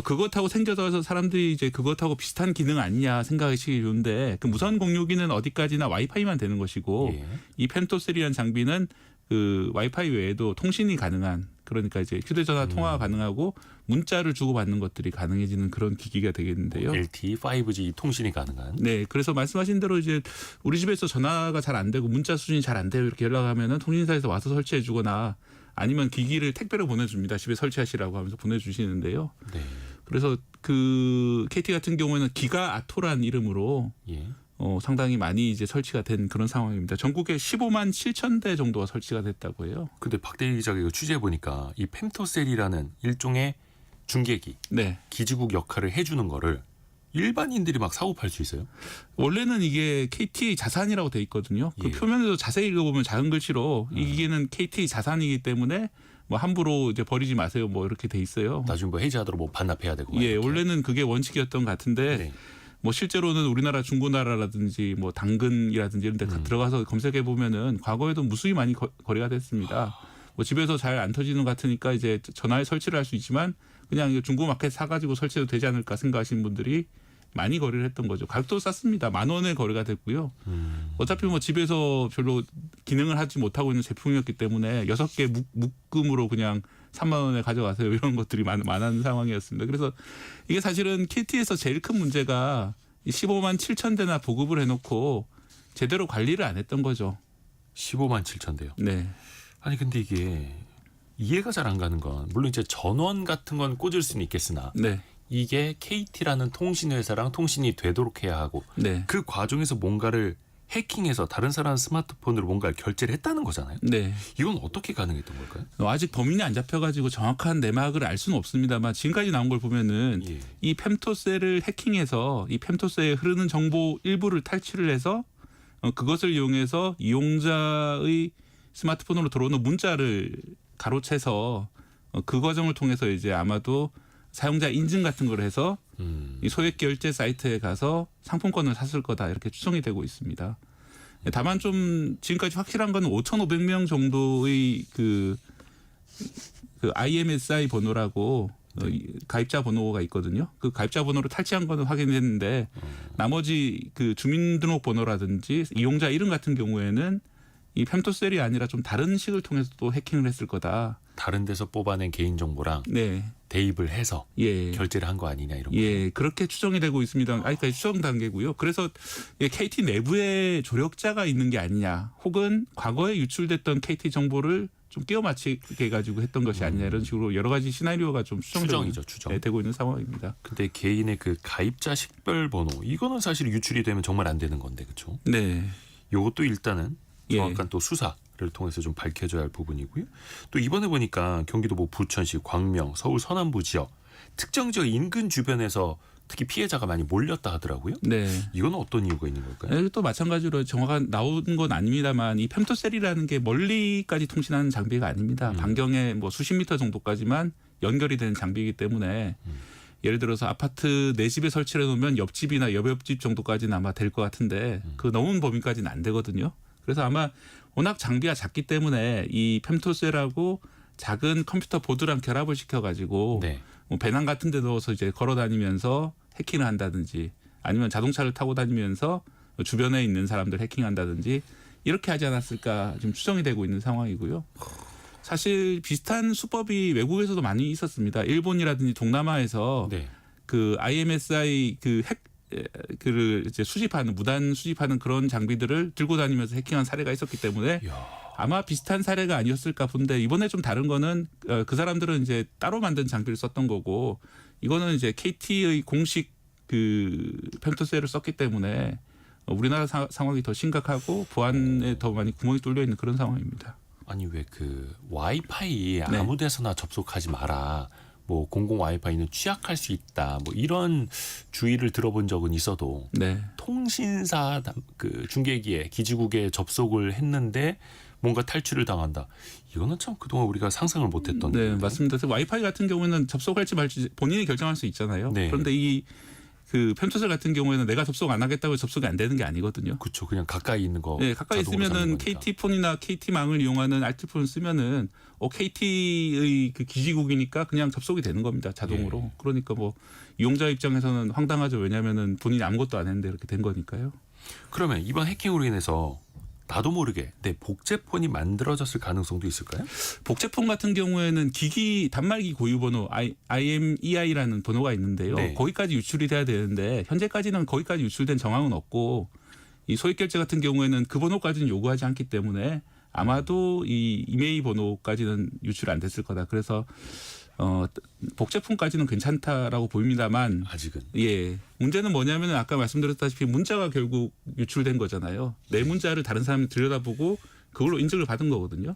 그것하고 생겨서 사람들이 이제 그것하고 비슷한 기능 아니냐 생각하시기 좋은데 그 무선 공유기는 어디까지나 와이파이만 되는 것이고 예. 이 펨토셀이라는 장비는 그 와이파이 외에도 통신이 가능한 그러니까 이제 휴대전화 통화가 가능하고 문자를 주고받는 것들이 가능해지는 그런 기기가 되겠는데요. LTE, 5G 통신이 가능한. 네, 그래서 말씀하신 대로 이제 우리 집에서 전화가 잘 안 되고 문자 수준이 잘 안 돼요 이렇게 연락하면은 통신사에서 와서 설치해주거나 아니면 기기를 택배로 보내줍니다. 집에 설치하시라고 하면서 보내주시는데요. 네. 그래서 그 KT 같은 경우에는 기가 아토란 이름으로 예. 상당히 많이 이제 설치가 된 그런 상황입니다. 전국에 15만 7천 대 정도가 설치가 됐다고 해요. 근데 박대기 기자가 이거 취재해 보니까 이 펨토셀이라는 일종의 중계기, 네. 기지국 역할을 해주는 거를 일반인들이 막 사고 팔 수 있어요? 원래는 이게 KT 자산이라고 돼 있거든요. 그 예. 표면에도 자세히 읽어보면 작은 글씨로 이 기계는 KT 자산이기 때문에 뭐 함부로 이제 버리지 마세요. 뭐 이렇게 돼 있어요. 나중에 뭐 해지하도록 뭐 반납해야 되고. 예, 이렇게. 원래는 그게 원칙이었던 것 같은데 네. 뭐 실제로는 우리나라 중고나라라든지 뭐 당근이라든지 이런 데 들어가서 검색해 보면은 과거에도 무수히 많이 거래가 됐습니다. 뭐 집에서 잘 안 터지는 것 같으니까 이제 전화에 설치를 할 수 있지만 그냥 중고마켓 사가지고 설치해도 되지 않을까 생각하시는 분들이 많이 거래를 했던 거죠. 가격도 쌌습니다. 10,000원에 거래가 됐고요. 어차피 뭐 집에서 별로 기능을 하지 못하고 있는 제품이었기 때문에 6개 묶음으로 그냥 3만 원에 가져가세요. 이런 것들이 많은 상황이었습니다. 그래서 이게 사실은 KT에서 제일 큰 문제가 15만 7천 대나 보급을 해놓고 제대로 관리를 안 했던 거죠. 15만 7천 대요. 네. 아니 근데 이게 이해가 잘 안 가는 건 물론 이제 전원 같은 건 꽂을 수는 있겠으나 네. 이게 KT라는 통신회사랑 통신이 되도록 해야 하고 네. 그 과정에서 뭔가를 해킹해서 다른 사람 스마트폰으로 뭔가를 결제를 했다는 거잖아요. 네. 이건 어떻게 가능했던 걸까요? 아직 범인이 안 잡혀가지고 정확한 내막을 알 수는 없습니다만 지금까지 나온 걸 보면은 예. 이 펨토셀을 해킹해서 이 펨토셀에 흐르는 정보 일부를 탈취를 해서 그것을 이용해서 이용자의 스마트폰으로 들어오는 문자를 가로채서 그 과정을 통해서 이제 아마도 사용자 인증 같은 걸 해서 이 소액 결제 사이트에 가서 상품권을 샀을 거다 이렇게 추정이 되고 있습니다. 다만 좀 지금까지 확실한 건 5,500명 정도의 그 IMSI 번호라고 가입자 번호가 있거든요. 그 가입자 번호를 탈취한 거는 확인됐는데 나머지 그 주민등록 번호라든지 이용자 이름 같은 경우에는 이 펜토셀이 아니라 좀 다른 식을 통해서 또 해킹을 했을 거다. 다른 데서 뽑아낸 개인 정보랑 네. 대입을 해서 예. 결제를 한 거 아니냐 이런 거. 예, 그렇게 추정이 되고 있습니다. 아직까지 추정 단계고요. 그래서 KT 내부에 조력자가 있는 게 아니냐, 혹은 과거에 유출됐던 KT 정보를 좀 끼워 맞추게 해가지고 했던 것이 아니냐 이런 식으로 여러 가지 시나리오가 좀 추정이죠, 추정. 되고 있는 상황입니다. 근데 개인의 그 가입자 식별 번호 이거는 사실 유출이 되면 정말 안 되는 건데 그렇죠? 네. 요것도 일단은 예. 정확한 또 수사를 통해서 좀 밝혀져야 할 부분이고요. 또 이번에 보니까 경기도 뭐 부천시, 광명, 서울 서남부 지역 특정 지역 인근 주변에서 특히 피해자가 많이 몰렸다 하더라고요. 네. 이건 어떤 이유가 있는 걸까요? 네, 또 마찬가지로 정확한 나온 건 아닙니다만 이 펜토셀이라는 게 멀리까지 통신하는 장비가 아닙니다. 반경에 뭐 수십 미터 정도까지만 연결이 되는 장비이기 때문에 예를 들어서 아파트 내 집에 설치해 놓으면 옆집이나 옆옆집 정도까지는 아마 될 것 같은데 그 넘은 범위까지는 안 되거든요. 그래서 아마 워낙 장비가 작기 때문에 이 펜토셀하고 작은 컴퓨터 보드랑 결합을 시켜가지고 네. 뭐 배낭 같은 데 넣어서 이제 걸어 다니면서 해킹을 한다든지 아니면 자동차를 타고 다니면서 주변에 있는 사람들 해킹한다든지 이렇게 하지 않았을까 지금 추정이 되고 있는 상황이고요. 사실 비슷한 수법이 외국에서도 많이 있었습니다. 일본이라든지 동남아에서 네. 그 IMSI 그를 이제 수집하는 무단 수집하는 그런 장비들을 들고 다니면서 해킹한 사례가 있었기 때문에 이야. 아마 비슷한 사례가 아니었을까 본데 이번에 좀 다른 거는 그 사람들은 이제 따로 만든 장비를 썼던 거고 이거는 이제 KT의 공식 그 펜토셀을 썼기 때문에 우리나라 상황이 더 심각하고 보안에 더 많이 구멍이 뚫려 있는 그런 상황입니다. 아니 왜 그 와이파이 네. 아무 데서나 접속하지 마라. 뭐 공공 와이파이는 취약할 수 있다. 뭐 이런 주의를 들어본 적은 있어도 네. 통신사 그 중계기에 기지국에 접속을 했는데 뭔가 탈취를 당한다. 이거는 참 그동안 우리가 상상을 못했던. 네, 일인데. 맞습니다. 그래서 와이파이 같은 경우에는 접속할지 말지 본인이 결정할 수 있잖아요. 네. 그런데 이 그 펜토셀 같은 경우에는 내가 접속 안 하겠다고 접속이 안 되는 게 아니거든요. 그렇죠. 그냥 가까이 있는 거. 네, 가까이 자동으로 있으면은 잡는 거니까. KT폰이나 KT망을 이용하는 RT폰을 쓰면은 KT의 그 기지국이니까 그냥 접속이 되는 겁니다. 자동으로. 예. 그러니까 뭐 이용자 입장에서는 황당하죠. 왜냐하면은 본인이 아무것도 안 했는데 이렇게 된 거니까요. 그러면 이번 해킹으로 인해서 나도 모르게 내 복제폰이 만들어졌을 가능성도 있을까요? 복제폰 같은 경우에는 기기 단말기 고유 번호 IMEI라는 번호가 있는데요. 네. 거기까지 유출이 돼야 되는데 현재까지는 거기까지 유출된 정황은 없고 이 소액 결제 같은 경우에는 그 번호까지는 요구하지 않기 때문에 아마도 이 이메일 번호까지는 유출이 안 됐을 거다. 그래서 복제폰까지는 괜찮다라고 보입니다만 아직은. 예. 문제는 뭐냐면 아까 말씀드렸다시피 문자가 결국 유출된 거잖아요. 내 문자를 다른 사람이 들여다보고 그걸로 인증을 받은 거거든요.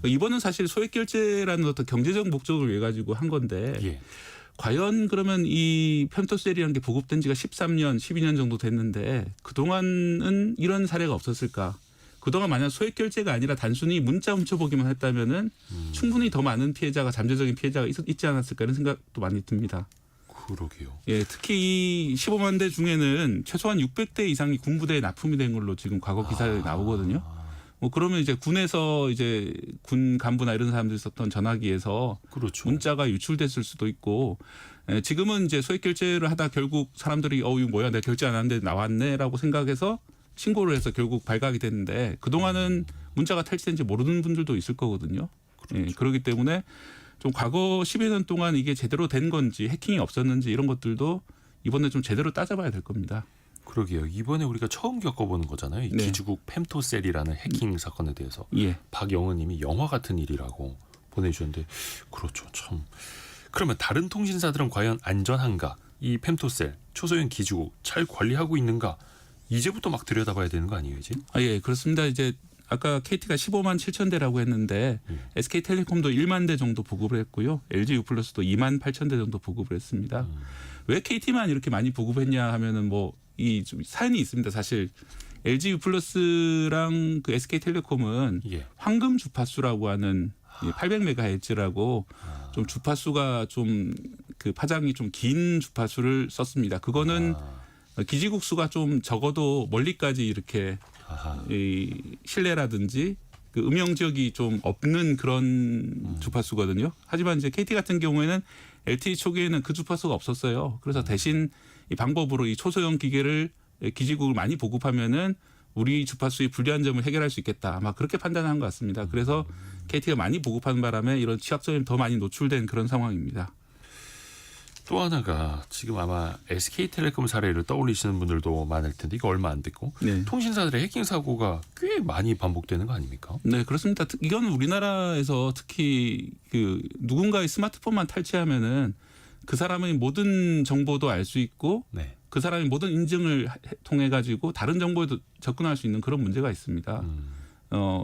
이번은 사실 소액 결제라는 어떤 경제적 목적을 위해 가지고 한 건데 예. 과연 그러면 이 펜토셀이라는 게 보급된 지가 13년, 12년 정도 됐는데 그동안은 이런 사례가 없었을까? 그동안 만약 소액 결제가 아니라 단순히 문자 훔쳐보기만 했다면은 충분히 더 많은 피해자가 잠재적인 피해자가 있지 않았을까 이런 생각도 많이 듭니다. 그러게요. 예, 특히 이 15만 대 중에는 최소한 600대 이상이 군부대에 납품이 된 걸로 지금 과거 기사에 나오거든요. 뭐 그러면 이제 군에서 이제 군 간부나 이런 사람들이 썼던 전화기에서 그렇죠. 문자가 유출됐을 수도 있고 지금은 이제 소액 결제를 하다 결국 사람들이 이거 뭐야 내가 결제 안 하는데 나왔네라고 생각해서 신고를 해서 결국 발각이 됐는데 그동안은 문자가 탈취된지 모르는 분들도 있을 거거든요. 그렇죠. 예, 그렇기 때문에 좀 과거 10여 년 동안 이게 제대로 된 건지 해킹이 없었는지 이런 것들도 이번에 좀 제대로 따져봐야 될 겁니다. 그러게요. 이번에 우리가 처음 겪어보는 거잖아요. 이 네. 기지국 펜토셀이라는 해킹 사건에 대해서. 예. 박영은님이 영화 같은 일이라고 보내주셨는데 그렇죠. 참. 그러면 다른 통신사들은 과연 안전한가? 이 펜토셀, 초소형 기지국 잘 관리하고 있는가? 이제부터 막 들여다봐야 되는 거 아니에요, 이제? 예, 그렇습니다. 이제 아까 KT가 15만 7천 대라고 했는데 SK텔레콤도 1만 대 정도 보급을 했고요. LG U+도 2만 8천 대 정도 보급을 했습니다. 왜 KT만 이렇게 많이 보급했냐 하면은 뭐 이 좀 사연이 있습니다. 사실 LG U+랑 그 SK텔레콤은 예. 황금 주파수라고 하는 800MHz라고 좀 주파수가 좀 그 파장이 좀 긴 주파수를 썼습니다. 그거는 기지국 수가 좀 적어도 멀리까지 이렇게 아하. 이 신뢰라든지 그 음영 지역이 좀 없는 그런 주파수거든요. 하지만 이제 KT 같은 경우에는 LTE 초기에는 그 주파수가 없었어요. 그래서 대신 이 방법으로 이 초소형 기계를 기지국을 많이 보급하면은 우리 주파수의 불리한 점을 해결할 수 있겠다. 아마 그렇게 판단한 것 같습니다. 그래서 KT가 많이 보급하는 바람에 이런 취약점이 더 많이 노출된 그런 상황입니다. 또 하나가 지금 아마 SK텔레콤 사례를 떠올리시는 분들도 많을 텐데 이거 얼마 안 됐고 네. 통신사들의 해킹 사고가 꽤 많이 반복되는 거 아닙니까? 네, 그렇습니다. 이건 우리나라에서 특히 그 누군가의 스마트폰만 탈취하면은 그 사람의 모든 정보도 알 수 있고 네. 그 사람의 모든 인증을 통해 가지고 다른 정보에도 접근할 수 있는 그런 문제가 있습니다.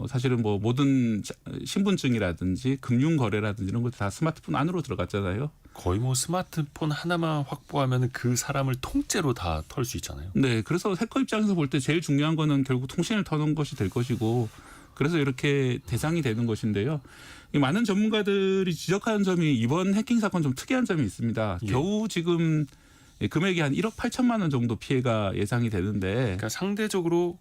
사실은 뭐 모든 신분증이라든지 금융 거래라든지 이런 것도 다 스마트폰 안으로 들어갔잖아요. 거의 뭐 스마트폰 하나만 확보하면 그 사람을 통째로 다 털 수 있잖아요. 네, 그래서 해커 입장에서 볼 때 제일 중요한 거는 결국 통신을 터는 것이 될 것이고 그래서 이렇게 대상이 되는 것인데요. 이 많은 전문가들이 지적하는 점이 이번 해킹 사건 좀 특이한 점이 있습니다. 예. 겨우 지금 금액이 한 1억 8천만 원 정도 피해가 예상이 되는데 그러니까 상대적으로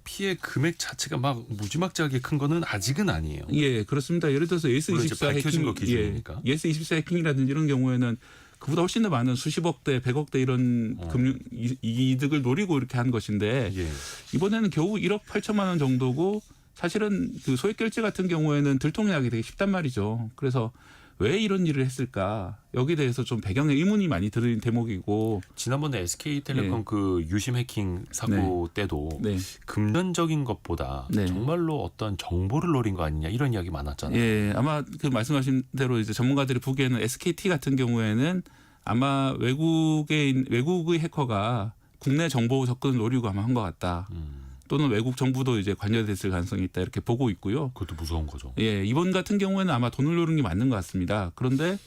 피해 금액 자체가 막 무지막지하게 큰 거는 아직은 아니에요. 예, 그렇습니다. 예를 들어서 물론 이제 예스24 밝혀진 거 해킹, 기준이니까. 예스24 해킹이라든지 이런 경우에는 그보다 훨씬 더 많은 수십억대, 백억대 이런 금융 이득을 노리고 이렇게 한 것인데 예. 이번에는 겨우 1억 8천만 원 정도고 사실은 그 소액 결제 같은 경우에는 들통나기 되게 쉽단 말이죠. 그래서 왜 이런 일을 했을까? 여기에 대해서 좀 배경에 의문이 많이 드는 대목이고 지난번에 SK텔레콤 네. 그 유심 해킹 사고 때도 네. 금전적인 것보다 네. 정말로 어떤 정보를 노린 거 아니냐 이런 이야기 많았잖아요. 예, 아마 그 말씀하신 대로 이제 전문가들이 보기에는 SKT 같은 경우에는 아마 외국의 해커가 국내 정보 접근을 노리고 아마 한 것 같다. 또는 외국 정부도 이제 관여됐을 가능성이 있다 이렇게 보고 있고요. 그것도 무서운 거죠. 예, 이번 같은 경우에는 아마 돈을 노린 게 맞는 것 같습니다. 그런데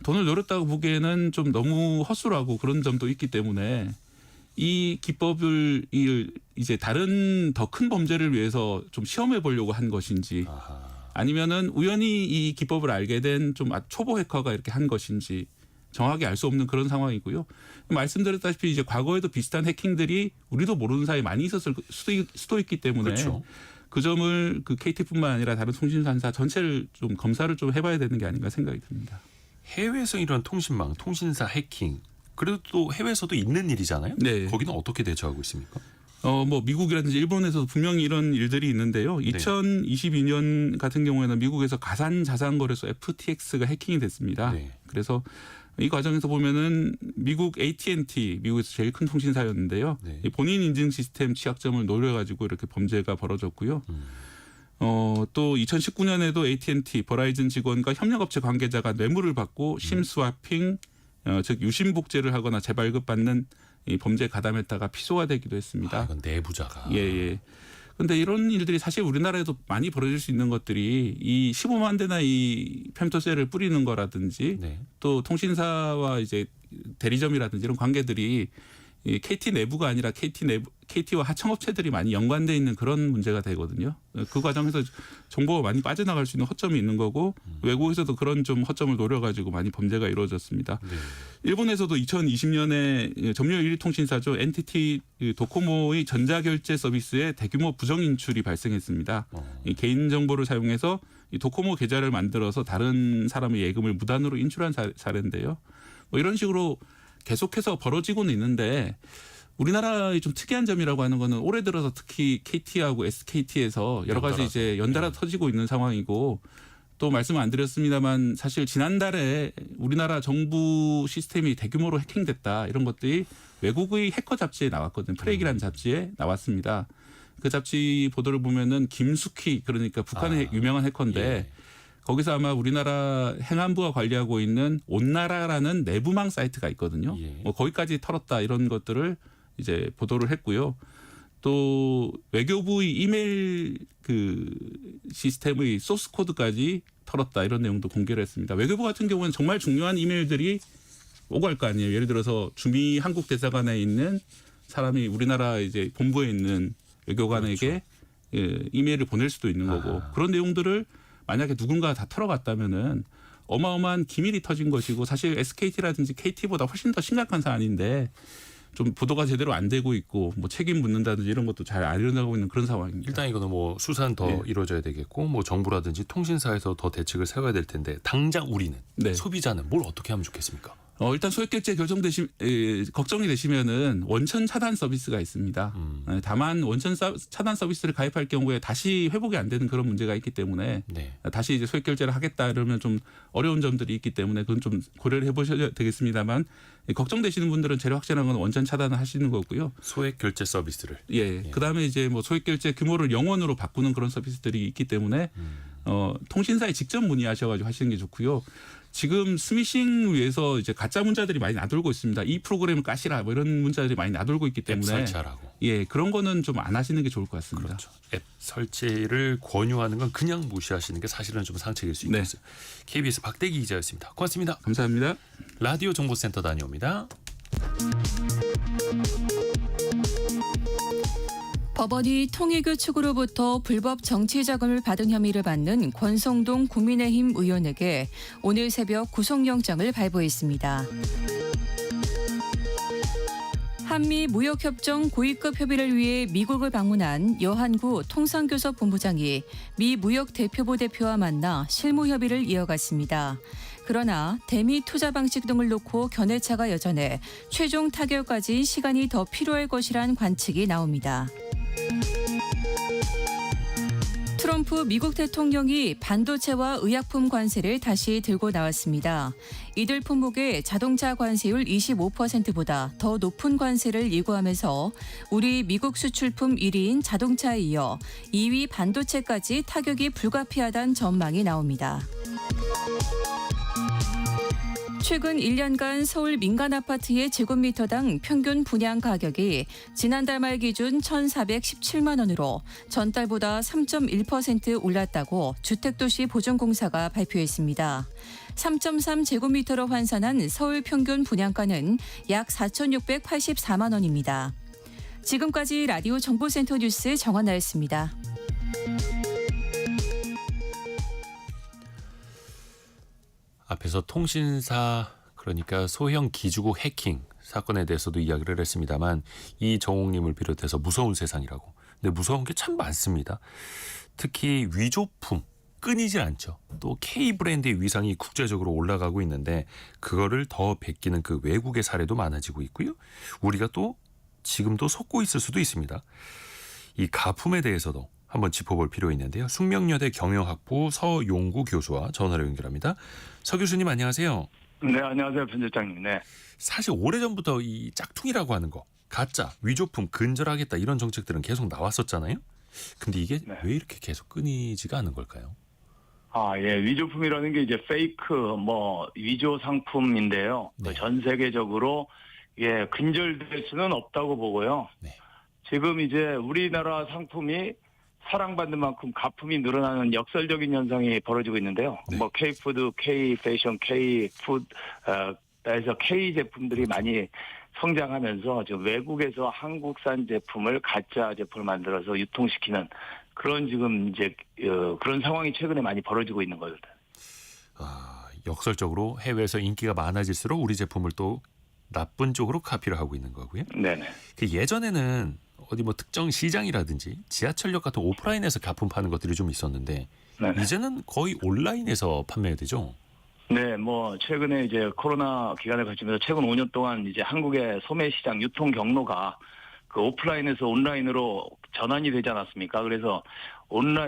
돈을 노렸다고 보기에는 좀 너무 허술하고 그런 점도 있기 때문에 이 기법을 이제 다른 더 큰 범죄를 위해서 좀 시험해 보려고 한 것인지 아하. 아니면은 우연히 이 기법을 알게 된 좀 초보 해커가 이렇게 한 것인지 정확히 알 수 없는 그런 상황이고요. 말씀드렸다시피 이제 과거에도 비슷한 해킹들이 우리도 모르는 사이에 많이 있었을 수도 있기 때문에 그렇죠. 그 점을 그 KT뿐만 아니라 다른 통신사사 전체를 좀 검사를 좀 해봐야 되는 게 아닌가 생각이 듭니다. 해외에서 이런 통신망, 통신사 해킹 그래도 또 해외에서도 있는 일이잖아요. 네. 거기는 어떻게 대처하고 있습니까? 뭐 미국이라든지 일본에서도 분명히 이런 일들이 있는데요. 2022년 같은 경우에는 미국에서 가상 자산 거래소 FTX가 해킹이 됐습니다. 네. 그래서 이 과정에서 보면은 미국 AT&T, 미국에서 제일 큰 통신사였는데요. 네. 이 본인 인증 시스템 취약점을 노려가지고 이렇게 범죄가 벌어졌고요. 또 2019년에도 AT&T, 버라이즌 직원과 협력업체 관계자가 뇌물을 받고 심스와핑, 즉 유심복제를 하거나 재발급받는 이 범죄에 가담했다가 피소가 되기도 했습니다. 아, 이건 내부자가. 예. 근데 이런 일들이 사실 우리나라에도 많이 벌어질 수 있는 것들이 이 15만 대나 이 펜토셀을 뿌리는 거라든지 네. 또 통신사와 이제 대리점이라든지 이런 관계들이 이 KT 내부가 아니라 KT와 하청업체들이 많이 연관돼 있는 그런 문제가 되거든요. 그 과정에서 정보가 많이 빠져나갈 수 있는 허점이 있는 거고 외국에서도 그런 좀 허점을 노려가지고 많이 범죄가 이루어졌습니다. 네. 일본에서도 2020년에 점유율 1위 통신사죠. NTT 도코모의 전자결제 서비스에 대규모 부정 인출이 발생했습니다. 이 개인 정보를 사용해서 이 도코모 계좌를 만들어서 다른 사람의 예금을 무단으로 인출한 사례인데요. 뭐 이런 식으로 계속해서 벌어지고는 있는데 우리나라의 좀 특이한 점이라고 하는 거는 올해 들어서 특히 KT하고 SKT에서 여러 가지 이제 연달아 터지고 있는 상황이고 또 말씀 안 드렸습니다만 사실 지난달에 우리나라 정부 시스템이 대규모로 해킹됐다 이런 것들이 외국의 해커 잡지에 나왔거든요. 프레이기라는 잡지에 나왔습니다. 그 잡지 보도를 보면은 김숙희 그러니까 북한의 유명한 해커인데 예. 거기서 아마 우리나라 행안부가 관리하고 있는 온나라라는 내부망 사이트가 있거든요. 예. 뭐 거기까지 털었다 이런 것들을 이제 보도를 했고요. 또 외교부의 이메일 그 시스템의 소스 코드까지 털었다 이런 내용도 공개를 했습니다. 외교부 같은 경우는 정말 중요한 이메일들이 오갈 거 아니에요. 예를 들어서 주미 한국 대사관에 있는 사람이 우리나라 이제 본부에 있는 외교관에게 예, 이메일을 보낼 수도 있는 거고 그런 내용들을 만약에 누군가 다 털어갔다면은 어마어마한 기밀이 터진 것이고 사실 SKT라든지 KT보다 훨씬 더 심각한 사안인데 좀 보도가 제대로 안 되고 있고 뭐 책임 묻는다든지 이런 것도 잘 안 일어나고 있는 그런 상황입니다. 일단 이거는 뭐 수사는 더 네. 이루어져야 되겠고 뭐 정부라든지 통신사에서 더 대책을 세워야 될 텐데 당장 우리는 네. 소비자는 뭘 어떻게 하면 좋겠습니까? 일단 소액결제 걱정이 되시면은 원천 차단 서비스가 있습니다. 다만 원천 차단 서비스를 가입할 경우에 다시 회복이 안 되는 그런 문제가 있기 때문에 네. 다시 이제 소액결제를 하겠다 이러면 좀 어려운 점들이 있기 때문에 그건 좀 고려를 해보셔야 되겠습니다만 걱정되시는 분들은 제일 확실한 건 원천 차단을 하시는 거고요. 소액 결제 서비스를. 예. 그다음에 이제 뭐 소액결제 규모를 0원으로 바꾸는 그런 서비스들이 있기 때문에 통신사에 직접 문의하셔가지고 하시는 게 좋고요. 지금 스미싱 위해서 이제 가짜 문자들이 많이 나돌고 있습니다. 이 프로그램을 까시라 뭐 이런 문자들이 많이 나돌고 있기 앱 때문에 설치하라고. 예, 그런 거는 좀 안 하시는 게 좋을 것 같습니다. 그렇죠. 앱 설치를 권유하는 건 그냥 무시하시는 게 사실은 좀 상책일 수 네. 있겠어요. KBS 박대기 기자였습니다. 고맙습니다. 감사합니다. 라디오 정보센터 다녀옵니다. 법원이 통일교 측으로부터 불법 정치자금을 받은 혐의를 받는 권성동 국민의힘 의원에게 오늘 새벽 구속영장을 발부했습니다. 한미 무역협정 고위급 협의를 위해 미국을 방문한 여한구 통상교섭 본부장이 미 무역대표부 대표와 만나 실무 협의를 이어갔습니다. 그러나 대미 투자 방식 등을 놓고 견해차가 여전해 최종 타결까지 시간이 더 필요할 것이란 관측이 나옵니다. 트럼프 미국 대통령이 반도체와 의약품 관세를 다시 들고 나왔습니다. 이들 품목의 자동차 관세율 25%보다 더 높은 관세를 예고하면서 우리 미국 수출품 1위인 자동차에 이어 2위 반도체까지 타격이 불가피하다는 전망이 나옵니다. 최근 1년간 서울 민간 아파트의 제곱미터당 평균 분양 가격이 지난달 말 기준 1,417만 원으로 전달보다 3.1% 올랐다고 주택도시보증공사가 발표했습니다. 3.3제곱미터로 환산한 서울 평균 분양가는 약 4,684만 원입니다. 지금까지 라디오 정보센터 뉴스 정한나였습니다. 앞에서 통신사 그러니까 소형 기주국 해킹 사건에 대해서도 이야기를 했습니다만 이정옥님을 비롯해서 무서운 세상이라고. 근데 무서운 게 참 많습니다. 특히 위조품 끊이질 않죠. 또 K 브랜드의 위상이 국제적으로 올라가고 있는데 그거를 더 베끼는 그 외국의 사례도 많아지고 있고요. 우리가 또 지금도 속고 있을 수도 있습니다. 이 가품에 대해서도 한번 짚어볼 필요 있는데요. 숙명여대 경영학부 서용구 교수와 전화로 연결합니다. 서 교수님 안녕하세요. 네, 안녕하세요, 편집장님. 네. 사실 오래전부터 이 짝퉁이라고 하는 거, 가짜, 위조품 근절하겠다 이런 정책들은 계속 나왔었잖아요. 근데 이게 네. 왜 이렇게 계속 끊이지가 않은 걸까요? 예, 위조품이라는 게 이제 페이크, 위조 상품인데요. 네. 전 세계적으로 근절될 수는 없다고 보고요. 네. 지금 이제 우리나라 상품이 사랑받는 만큼 가품이 늘어나는 역설적인 현상이 벌어지고 있는데요. 네. K푸드, K패션, K푸드, 에서 K 제품들이 많이 성장하면서 지금 외국에서 한국산 제품을 가짜 제품을 만들어서 유통시키는 그런 지금 이제 그런 상황이 최근에 많이 벌어지고 있는 거죠. 역설적으로 해외에서 인기가 많아질수록 우리 제품을 또 나쁜 쪽으로 카피를 하고 있는 거고요. 네네. 그 예전에는 어디 뭐 특정 시장이라든지 지하철역 같은 오프라인에서 가품 파는 것들이 좀 있었는데 네네. 이제는 거의 온라인에서 판매되죠. 네, 최근에 이제 코로나 기간을 거치면서 최근 5년 동안 이제 한국의 소매 시장 유통 경로가 그 오프라인에서 온라인으로 전환이 되지 않았습니까? 그래서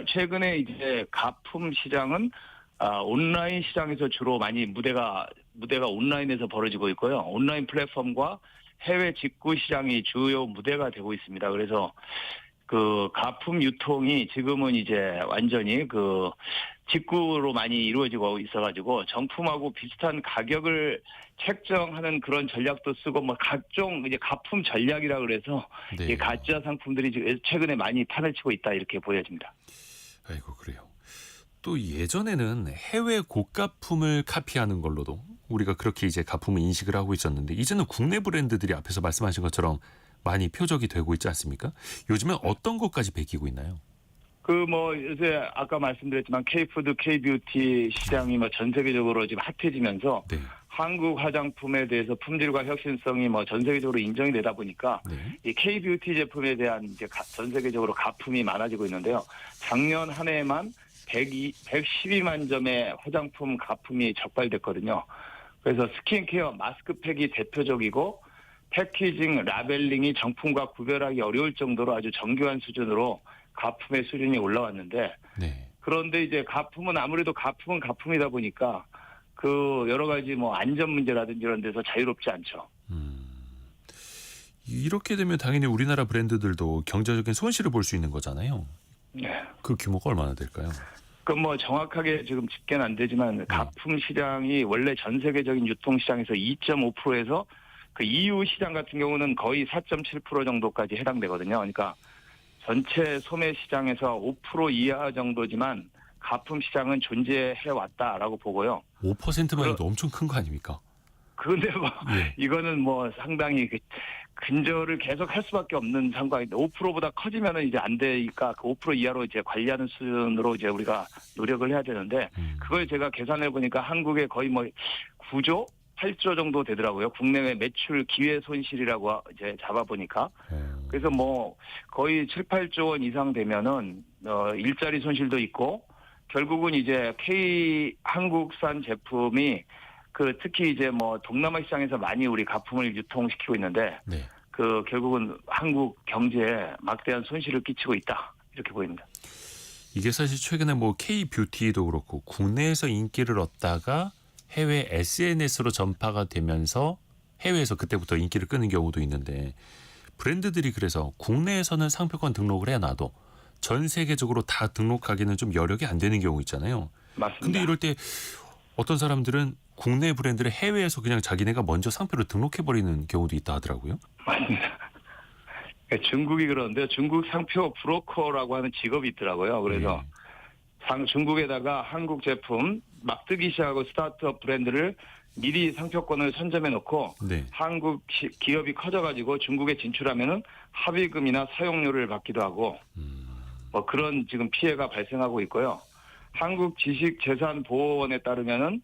최근에 이제 가품 시장은 온라인 시장에서 주로 많이 무대가 온라인에서 벌어지고 있고요. 온라인 플랫폼과 해외 직구 시장이 주요 무대가 되고 있습니다. 그래서 그 가품 유통이 지금은 이제 완전히 그 직구로 많이 이루어지고 있어가지고 정품하고 비슷한 가격을 책정하는 그런 전략도 쓰고 각종 이제 가품 전략이라 그래서 네. 이 가짜 상품들이 최근에 많이 판을 치고 있다 이렇게 보여집니다. 아이고 그래요. 또 예전에는 해외 고가품을 카피하는 걸로도 우리가 그렇게 이제 가품을 인식을 하고 있었는데 이제는 국내 브랜드들이 앞에서 말씀하신 것처럼 많이 표적이 되고 있지 않습니까? 요즘엔 어떤 것까지 베끼고 있나요? 요새 아까 말씀드렸지만 K푸드, K뷰티 시장이 전 세계적으로 지금 핫해지면서 네. 한국 화장품에 대해서 품질과 혁신성이 뭐 전 세계적으로 인정이 되다 보니까 네. 이 K-뷰티 제품에 대한 이제 전 세계적으로 가품이 많아지고 있는데요. 작년 한 해에만 112만 점의 화장품 가품이 적발됐거든요. 그래서 스킨케어, 마스크팩이 대표적이고 패키징, 라벨링이 정품과 구별하기 어려울 정도로 아주 정교한 수준으로 가품의 수준이 올라왔는데 네. 그런데 이제 가품은 아무래도 가품은 가품이다 보니까 그 여러 가지 뭐 안전 문제라든지 이런 데서 자유롭지 않죠. 이렇게 되면 당연히 우리나라 브랜드들도 경제적인 손실을 볼 수 있는 거잖아요. 네. 그 규모가 얼마나 될까요? 그 뭐 정확하게 지금 집계는 안 되지만 가품 시장이 원래 전 세계적인 유통 시장에서 2.5%에서 그 EU 시장 같은 경우는 거의 4.7% 정도까지 해당되거든요. 그러니까 전체 소매 시장에서 5% 이하 정도지만 가품 시장은 존재해 왔다라고 보고요. 5%만 해도 엄청 큰 거 아닙니까? 그런데 뭐 예. 이거는 뭐 상당히 근저를 계속 할 수밖에 없는 상황인데 5%보다 커지면은 이제 안 되니까 그 5% 이하로 이제 관리하는 수준으로 이제 우리가 노력을 해야 되는데 그걸 제가 계산해 보니까 한국에 거의 뭐 9조 8조 정도 되더라고요. 국내외 매출 기회 손실이라고 이제 잡아보니까. 그래서 뭐 거의 7, 8조 원 이상 되면은 일자리 손실도 있고 결국은 이제 K 한국산 제품이 그 특히 이제 뭐 동남아 시장에서 많이 우리 가품을 유통시키고 있는데 네. 그 결국은 한국 경제에 막대한 손실을 끼치고 있다. 이렇게 보입니다. 이게 사실 최근에 뭐 K-뷰티도 그렇고 국내에서 인기를 얻다가 해외 SNS로 전파가 되면서 해외에서 그때부터 인기를 끄는 경우도 있는데 브랜드들이 그래서 국내에서는 상표권 등록을 해놔도 전 세계적으로 다 등록하기는 좀 여력이 안 되는 경우 있잖아요. 맞습니다. 근데 이럴 때 어떤 사람들은 국내 브랜드를 해외에서 그냥 자기네가 먼저 상표를 등록해버리는 경우도 있다 하더라고요. 맞습니다. 중국이 그러는데 중국 상표 브로커라고 하는 직업이 있더라고요. 그래서 중국에다가 한국 제품 막뜨기 시작하고 스타트업 브랜드를 미리 상표권을 선점해 놓고 네. 한국 기업이 커져가지고 중국에 진출하면은 합의금이나 사용료를 받기도 하고 뭐 그런 지금 피해가 발생하고 있고요. 한국 지식재산보호원에 따르면은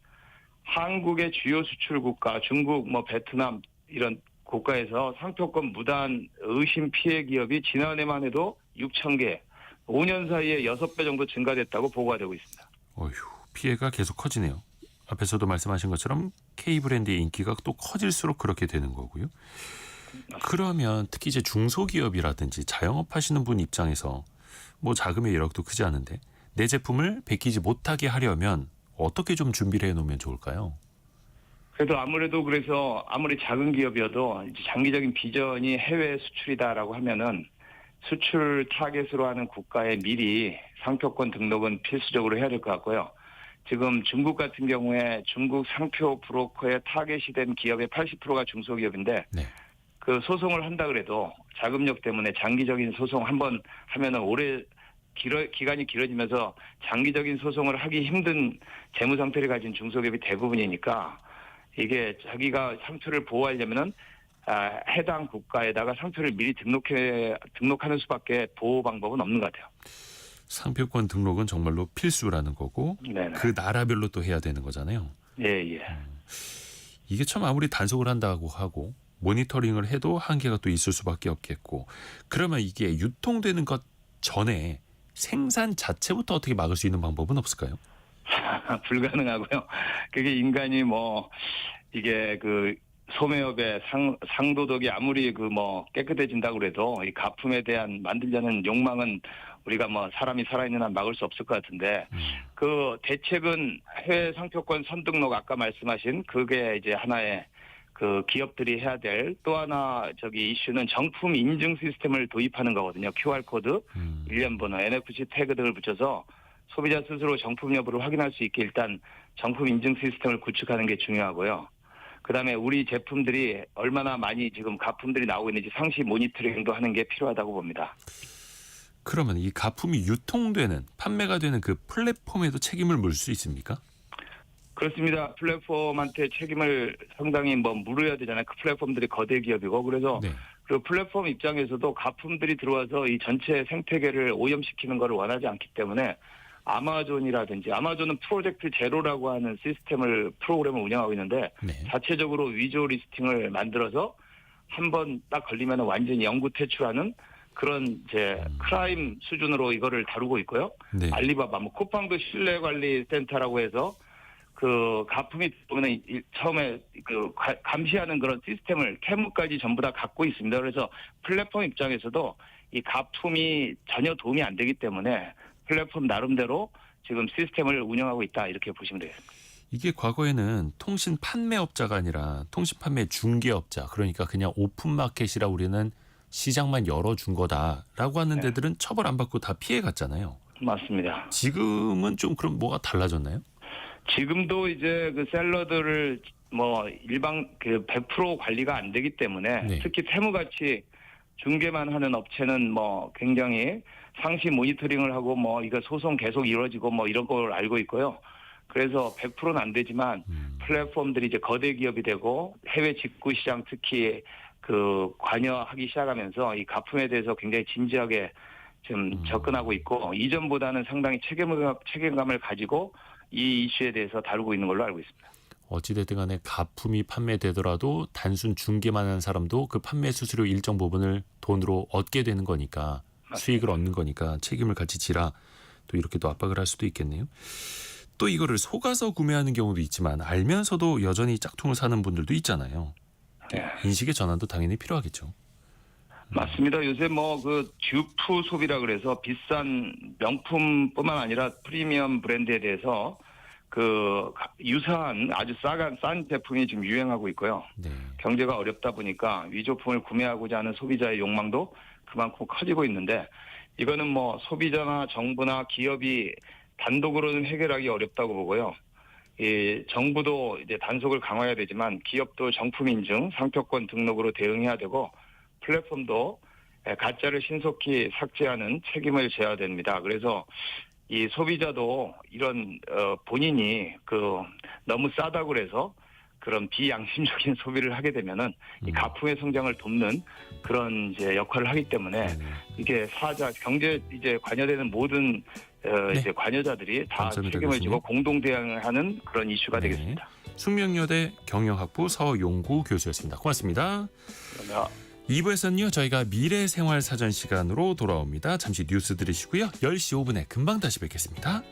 한국의 주요 수출 국가 중국, 뭐 베트남 이런 국가에서 상표권 무단 의심 피해 기업이 지난해만 해도 6,000개, 5년 사이에 6배 정도 증가됐다고 보고가 되고 있습니다. 어휴, 피해가 계속 커지네요. 앞에서도 말씀하신 것처럼 K 브랜드의 인기가 또 커질수록 그렇게 되는 거고요. 그러면 특히 이제 중소기업이라든지 자영업 하시는 분 입장에서 뭐 자금의 여력도 크지 않은데 내 제품을 베끼지 못하게 하려면 어떻게 좀 준비를 해놓으면 좋을까요? 그래도 아무래도 그래서 아무리 작은 기업이어도 이제 장기적인 비전이 해외 수출이다라고 하면은 수출 타겟으로 하는 국가에 미리 상표권 등록은 필수적으로 해야 될 것 같고요. 지금 중국 같은 경우에 중국 상표 브로커의 타겟이 된 기업의 80%가 중소기업인데 네. 그 소송을 한다 그래도 자금력 때문에 장기적인 소송 한번 하면은 오래 기간이 길어지면서 장기적인 소송을 하기 힘든 재무 상태를 가진 중소기업이 대부분이니까 이게 자기가 상표를 보호하려면은 해당 국가에다가 상표를 미리 등록하는 수밖에 보호 방법은 없는 것 같아요. 상표권 등록은 정말로 필수라는 거고 네네. 그 나라별로 또 해야 되는 거잖아요. 예. 이게 참 아무리 단속을 한다고 하고 모니터링을 해도 한계가 또 있을 수밖에 없겠고 그러면 이게 유통되는 것 전에 생산 자체부터 어떻게 막을 수 있는 방법은 없을까요? 불가능하고요. 그게 인간이 뭐 이게 그 소매업의 상도덕이 아무리 그 뭐 깨끗해진다고 그래도 이 가품에 대한 만들려는 욕망은 우리가 뭐 사람이 살아있는 한 막을 수 없을 것 같은데 그 대책은 해외 상표권 선등록 아까 말씀하신 그게 이제 하나의 그 기업들이 해야 될 또 하나 이슈는 정품 인증 시스템을 도입하는 거거든요. QR코드, 일련 번호, NFC 태그 등을 붙여서 소비자 스스로 정품 여부를 확인할 수 있게 일단 정품 인증 시스템을 구축하는 게 중요하고요. 그다음에 우리 제품들이 얼마나 많이 지금 가품들이 나오고 있는지 상시 모니터링도 하는 게 필요하다고 봅니다. 그러면 이 가품이 유통되는 판매가 되는 그 플랫폼에도 책임을 물 수 있습니까? 그렇습니다. 플랫폼한테 책임을 상당히 물어야 되잖아요. 그 플랫폼들이 거대 기업이고 그래서 네. 그 플랫폼 입장에서도 가품들이 들어와서 이 전체 생태계를 오염시키는 것을 원하지 않기 때문에 아마존이라든지 아마존은 프로젝트 제로라고 하는 프로그램을 운영하고 있는데 네. 자체적으로 위조 리스팅을 만들어서 한번 딱 걸리면 완전히 영구 퇴출하는 그런 이제 크라임 수준으로 이거를 다루고 있고요. 네. 알리바바, 쿠팡도 신뢰관리센터라고 해서 그 가품이 보면 처음에 그 감시하는 그런 시스템을 캐무까지 전부 다 갖고 있습니다. 그래서 플랫폼 입장에서도 이 가품이 전혀 도움이 안 되기 때문에 플랫폼 나름대로 지금 시스템을 운영하고 있다 이렇게 보시면 되겠습니다. 이게 과거에는 통신 판매업자가 아니라 통신 판매 중개업자, 그러니까 그냥 오픈마켓이라 우리는 시장만 열어준 거다라고 하는 네. 데들은 처벌 안 받고 다 피해 갔잖아요. 맞습니다. 지금은 좀 그럼 뭐가 달라졌나요? 지금도 이제 그 셀러들을 일반 그 100% 관리가 안 되기 때문에 네. 특히 테무같이 중개만 하는 업체는 굉장히 상시 모니터링을 하고 이거 소송 계속 이루어지고 이런 걸 알고 있고요. 그래서 100%는 안 되지만 플랫폼들이 이제 거대 기업이 되고 해외 직구 시장 특히 그 관여하기 시작하면서 이 가품에 대해서 굉장히 진지하게 지금 접근하고 있고 이전보다는 상당히 책임감을 가지고 이 이슈에 대해서 다루고 있는 걸로 알고 있습니다. 어찌됐든 간에 가품이 판매되더라도 단순 중개만 하는 사람도 그 판매 수수료 일정 부분을 돈으로 얻게 되는 거니까 수익을 얻는 거니까 책임을 같이 지라 또 이렇게 또 압박을 할 수도 있겠네요. 또 이거를 속아서 구매하는 경우도 있지만 알면서도 여전히 짝퉁을 사는 분들도 있잖아요. 네. 인식의 전환도 당연히 필요하겠죠. 맞습니다. 요새 그 듀프 소비라 그래서 비싼 명품뿐만 아니라 프리미엄 브랜드에 대해서 그 유사한 아주 싼 제품이 지금 유행하고 있고요. 네. 경제가 어렵다 보니까 위조품을 구매하고자 하는 소비자의 욕망도 그만큼 커지고 있는데 이거는 소비자나 정부나 기업이 단독으로는 해결하기 어렵다고 보고요. 이 정부도 이제 단속을 강화해야 되지만 기업도 정품 인증, 상표권 등록으로 대응해야 되고 플랫폼도 가짜를 신속히 삭제하는 책임을 져야 됩니다. 그래서 이 소비자도 이런 본인이 너무 싸다고 그래서 그런 비양심적인 소비를 하게 되면은 이 가품의 성장을 돕는 그런 이제 역할을 하기 때문에 이게 경제 이제 관여되는 모든 이제 관여자들이 다 감사합니다, 책임을 교수님. 지고 공동 대응을 하는 그런 이슈가 네. 되겠습니다. 숙명여대 경영학부 서용구 교수였습니다. 고맙습니다. 그러면 2부에서는요. 저희가 미래생활 사전 시간으로 돌아옵니다. 잠시 뉴스 들으시고요. 10시 5분에 금방 다시 뵙겠습니다.